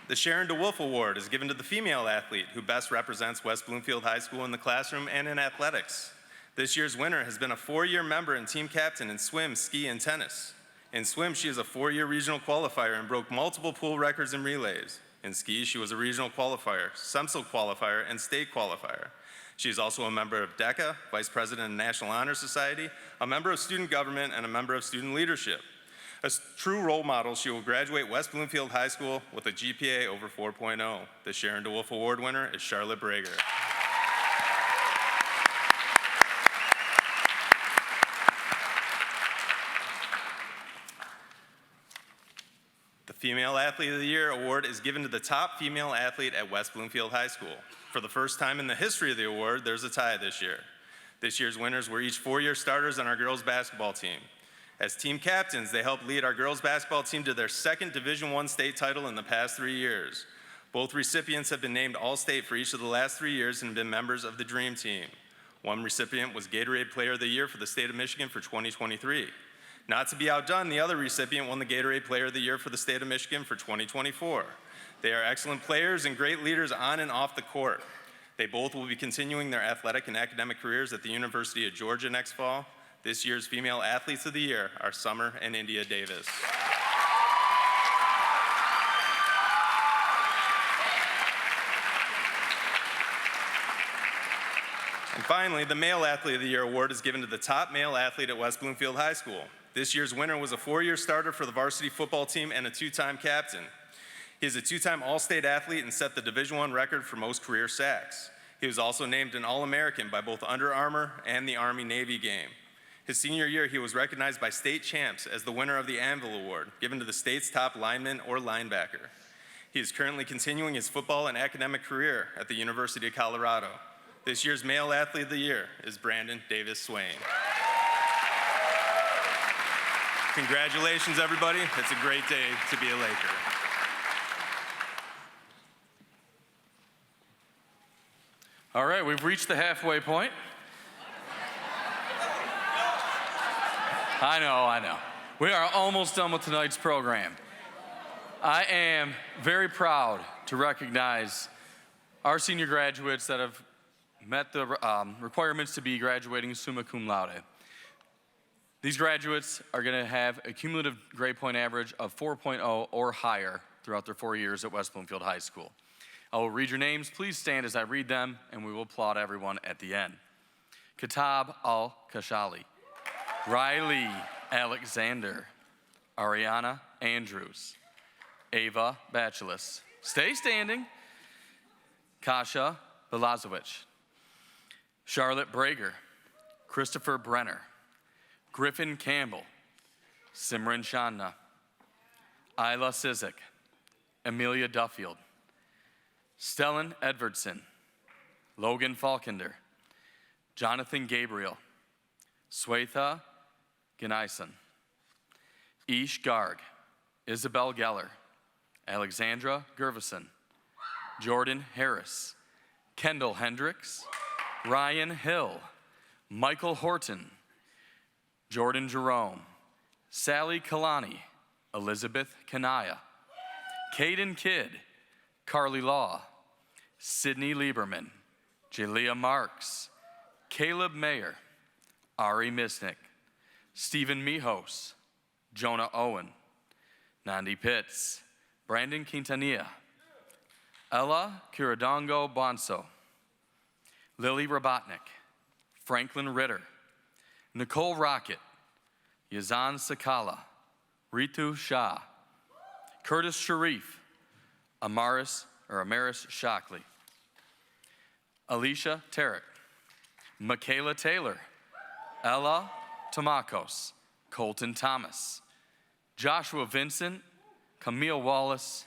The Sharon DeWolf Award is given to the female athlete who best represents West Bloomfield High School in the classroom and in athletics. This year's winner has been a 4-year member and team captain in swim, ski, and tennis. In swim, she is a 4-year regional qualifier and broke multiple pool records in relays. In ski, she was a regional qualifier, SEMSL qualifier, and state qualifier. She is also a member of DECA, vice president of the National Honor Society, a member of student government, and a member of student leadership. A true role model, she will graduate West Bloomfield High School with a GPA over 4.0. The Sharon DeWolf Award winner is Charlotte Brager. The Female Athlete of the Year award is given to the top female athlete at West Bloomfield High School. For the first time in the history of the award, there's a tie this year. This year's winners were each 4-year starters on our girls basketball team. As team captains, they helped lead our girls basketball team to their 2nd Division I state title in the past 3 years. Both recipients have been named All-State for each of the last 3 years and been members of the Dream Team. One recipient was Gatorade Player of the Year for the state of Michigan for 2023. Not to be outdone, the other recipient won the Gatorade Player of the Year for the state of Michigan for 2024. They are excellent players and great leaders on and off the court. They both will be continuing their athletic and academic careers at the University of Georgia next fall. This year's Female Athletes of the Year are Summer and India Davis. And finally, the Male Athlete of the Year award is given to the top male athlete at West Bloomfield High School. This year's winner was a 4-year starter for the varsity football team and a 2-time captain. He is a 2-time All-State athlete and set the Division I record for most career sacks. He was also named an All-American by both Under Armour and the Army-Navy game. His senior year, he was recognized by state champs as the winner of the Anvil Award, given to the state's top lineman or linebacker. He is currently continuing his football and academic career at the University of Colorado. This year's Male Athlete of the Year is Brandon Davis Swain. Congratulations, everybody. It's a great day to be a Laker. All right, we've reached the halfway point. I know. We are almost done with tonight's program. I am very proud to recognize our senior graduates that have met the requirements to be graduating summa cum laude. These graduates are going to have a cumulative grade point average of 4.0 or higher throughout their 4 years at West Bloomfield High School. I will read your names. Please stand as I read them, and we will applaud everyone at the end. Kitab Al-Kashali, Riley Alexander, Ariana Andrews, Ava Bachelis, stay standing, Kasha Belazowicz, Charlotte Brager, Christopher Brenner, Griffin Campbell, Simran Shanna, Isla Sizik, Amelia Duffield, Stellan Edvardson, Logan Falkender, Jonathan Gabriel, Swetha Ganison, Ish Garg, Isabel Geller, Alexandra Gervison, Jordan Harris, Kendall Hendricks, Ryan Hill, Michael Horton, Jordan Jerome, Sally Kalani, Elizabeth Kanaya, Caden Kidd, Carly Law, Sydney Lieberman, Jalea Marks, Caleb Mayer, Ari Misnick, Stephen Mijos, Jonah Owen, Nandi Pitts, Brandon Quintanilla, Ella Curadongo Bonso, Lily Robotnik, Franklin Ritter, Nicole Rocket, Yazan Sakala, Ritu Shah, Curtis Sharif, Amaris Shockley, Alicia Tarek, Michaela Taylor, Ella Tamakos, Colton Thomas, Joshua Vincent, Camille Wallace,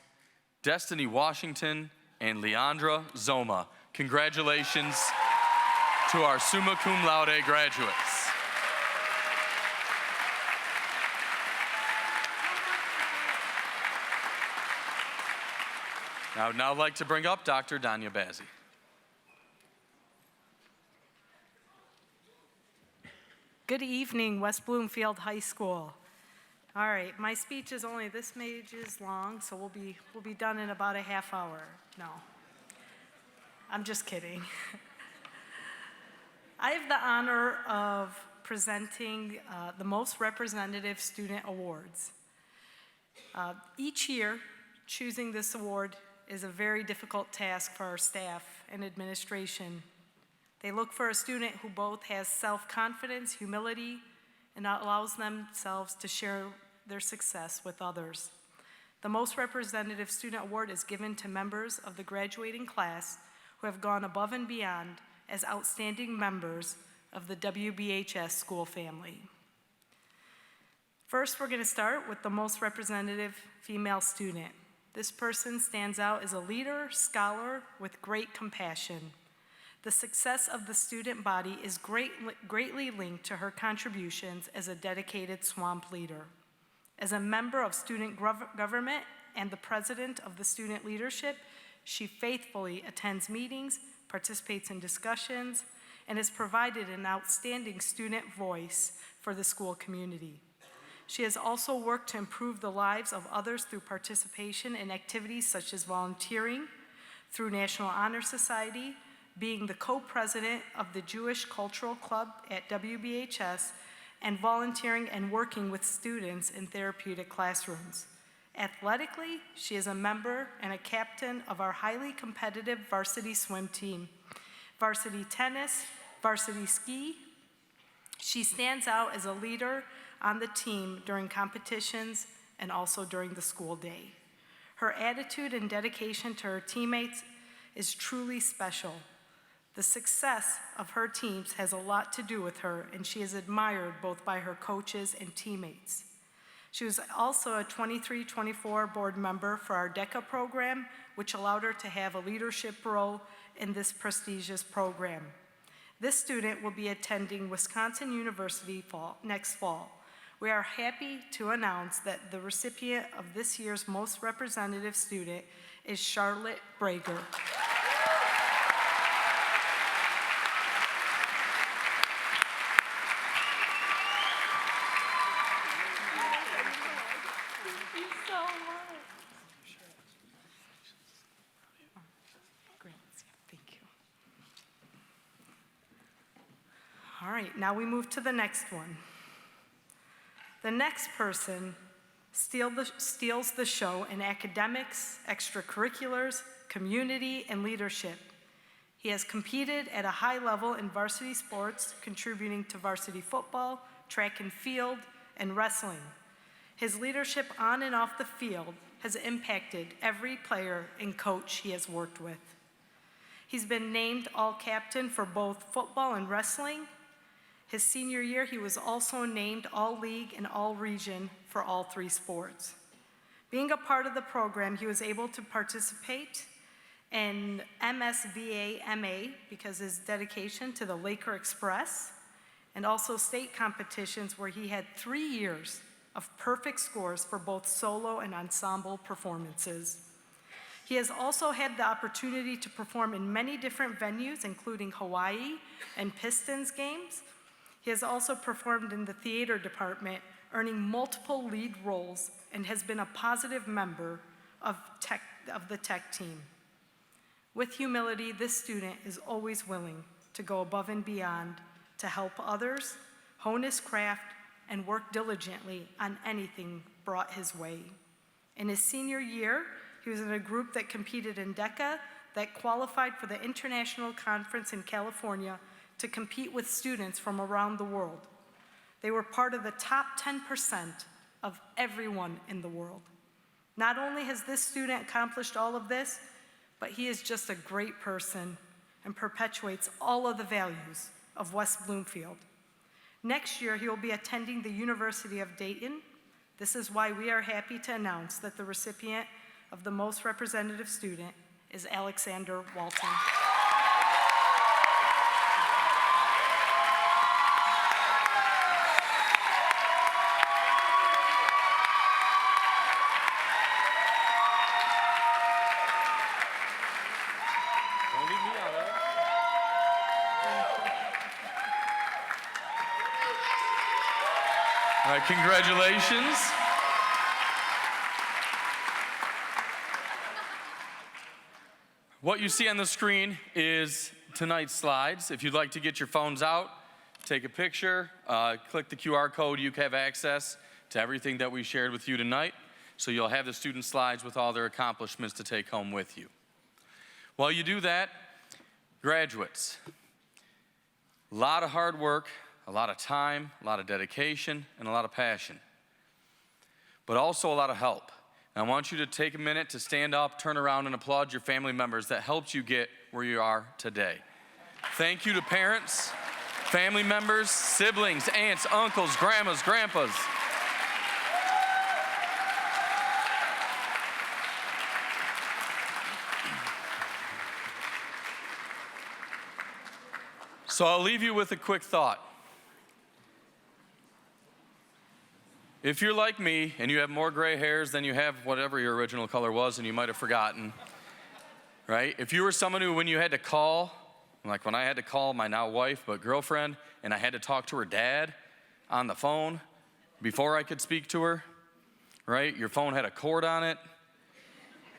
Destiny Washington, and Leandra Zoma. Congratulations to our summa cum laude graduates. I would now like to bring up Dr. Danya Bazzi. Good evening, West Bloomfield High School. All right, my speech is only this pages long, so we'll be done in about a half hour. No, I'm just kidding. I have the honor of presenting the Most Representative Student Awards. Each year, choosing this award is a very difficult task for our staff and administration. They look for a student who both has self-confidence, humility, and allows themselves to share their success with others. The Most Representative Student Award is given to members of the graduating class who have gone above and beyond as outstanding members of the WBHS school family. First, we're going to start with the most representative female student. This person stands out as a leader, scholar with great compassion. The success of the student body is greatly linked to her contributions as a dedicated swamp leader. As a member of student government and the president of the student leadership, she faithfully attends meetings, participates in discussions, and has provided an outstanding student voice for the school community. She has also worked to improve the lives of others through participation in activities such as volunteering, through National Honor Society, being the co-president of the Jewish Cultural Club at WBHS, and volunteering and working with students in therapeutic classrooms. Athletically, she is a member and a captain of our highly competitive varsity swim team, varsity tennis, varsity ski. She stands out as a leader on the team during competitions and also during the school day. Her attitude and dedication to her teammates is truly special. The success of her teams has a lot to do with her, and she is admired both by her coaches and teammates. She was also a 23-24 board member for our DECA program, which allowed her to have a leadership role in this prestigious program. This student will be attending Wisconsin University next fall. We are happy to announce that the recipient of this year's Most Representative Student is Charlotte Brager. All right, now we move to the next one. The next person steals the show in academics, extracurriculars, community, and leadership. He has competed at a high level in varsity sports, contributing to varsity football, track and field, and wrestling. His leadership on and off the field has impacted every player and coach he has worked with. He's been named all-captain for both football and wrestling. His senior year, he was also named all-league and all-region for all three sports. Being a part of the program, he was able to participate in MSVA MA because of his dedication to the Laker Express, and also state competitions where he had 3 years of perfect scores for both solo and ensemble performances. He has also had the opportunity to perform in many different venues, including Hawaii and Pistons games. He has also performed in the theater department, earning multiple lead roles, and has been a positive member of the tech team. With humility, this student is always willing to go above and beyond to help others, hone his craft, and work diligently on anything brought his way. In his senior year, he was in a group that competed in DECA that qualified for the International Conference in California to compete with students from around the world. They were part of the top 10% of everyone in the world. Not only has this student accomplished all of this, but he is just a great person and perpetuates all of the values of West Bloomfield. Next year, he will be attending the University of Dayton. This is why we are happy to announce that the recipient of the most representative student is Alexander Walton. All right, congratulations. What you see on the screen is tonight's slides. If you'd like to get your phones out, take a picture, click the QR code, you can have access to everything that we shared with you tonight. So you'll have the student slides with all their accomplishments to take home with you. While you do that, graduates, a lot of hard work, a lot of time, a lot of dedication, and a lot of passion, but also a lot of help. And I want you to take a minute to stand up, turn around, and applaud your family members that helped you get where you are today. Thank you to parents, family members, siblings, aunts, uncles, grandmas, grandpas. So I'll leave you with a quick thought. If you're like me and you have more gray hairs than you have whatever your original color was and you might have forgotten, right? If you were someone who, when you had to call, like when I had to call my now wife but girlfriend and I had to talk to her dad on the phone before I could speak to her, right? Your phone had a cord on it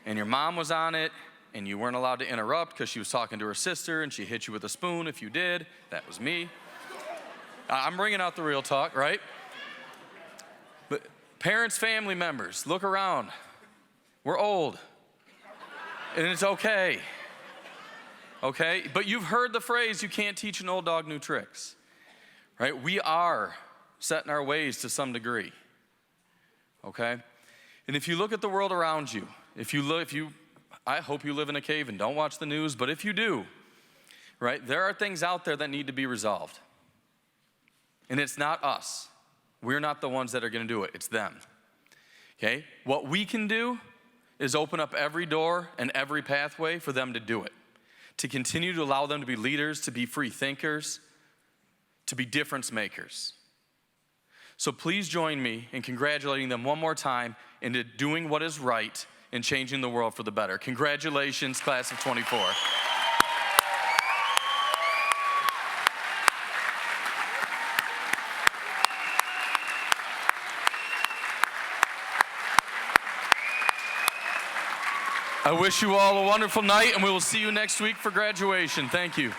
and your mom was on it and you weren't allowed to interrupt because she was talking to her sister and she hit you with a spoon if you did. That was me. I'm bringing out the real talk, right? But parents, family members, look around. We're old, and it's okay, okay? But you've heard the phrase, you can't teach an old dog new tricks, right? We are set in our ways to some degree, okay? And if you look at the world around you, I hope you live in a cave and don't watch the news, but if you do, right, there are things out there that need to be resolved. And it's not us. We're not the ones that are going to do it. It's them. Okay? What we can do is open up every door and every pathway for them to do it, to continue to allow them to be leaders, to be free thinkers, to be difference makers. So please join me in congratulating them one more time into doing what is right and changing the world for the better. Congratulations, class of 24. I wish you all a wonderful night, and we will see you next week for graduation. Thank you.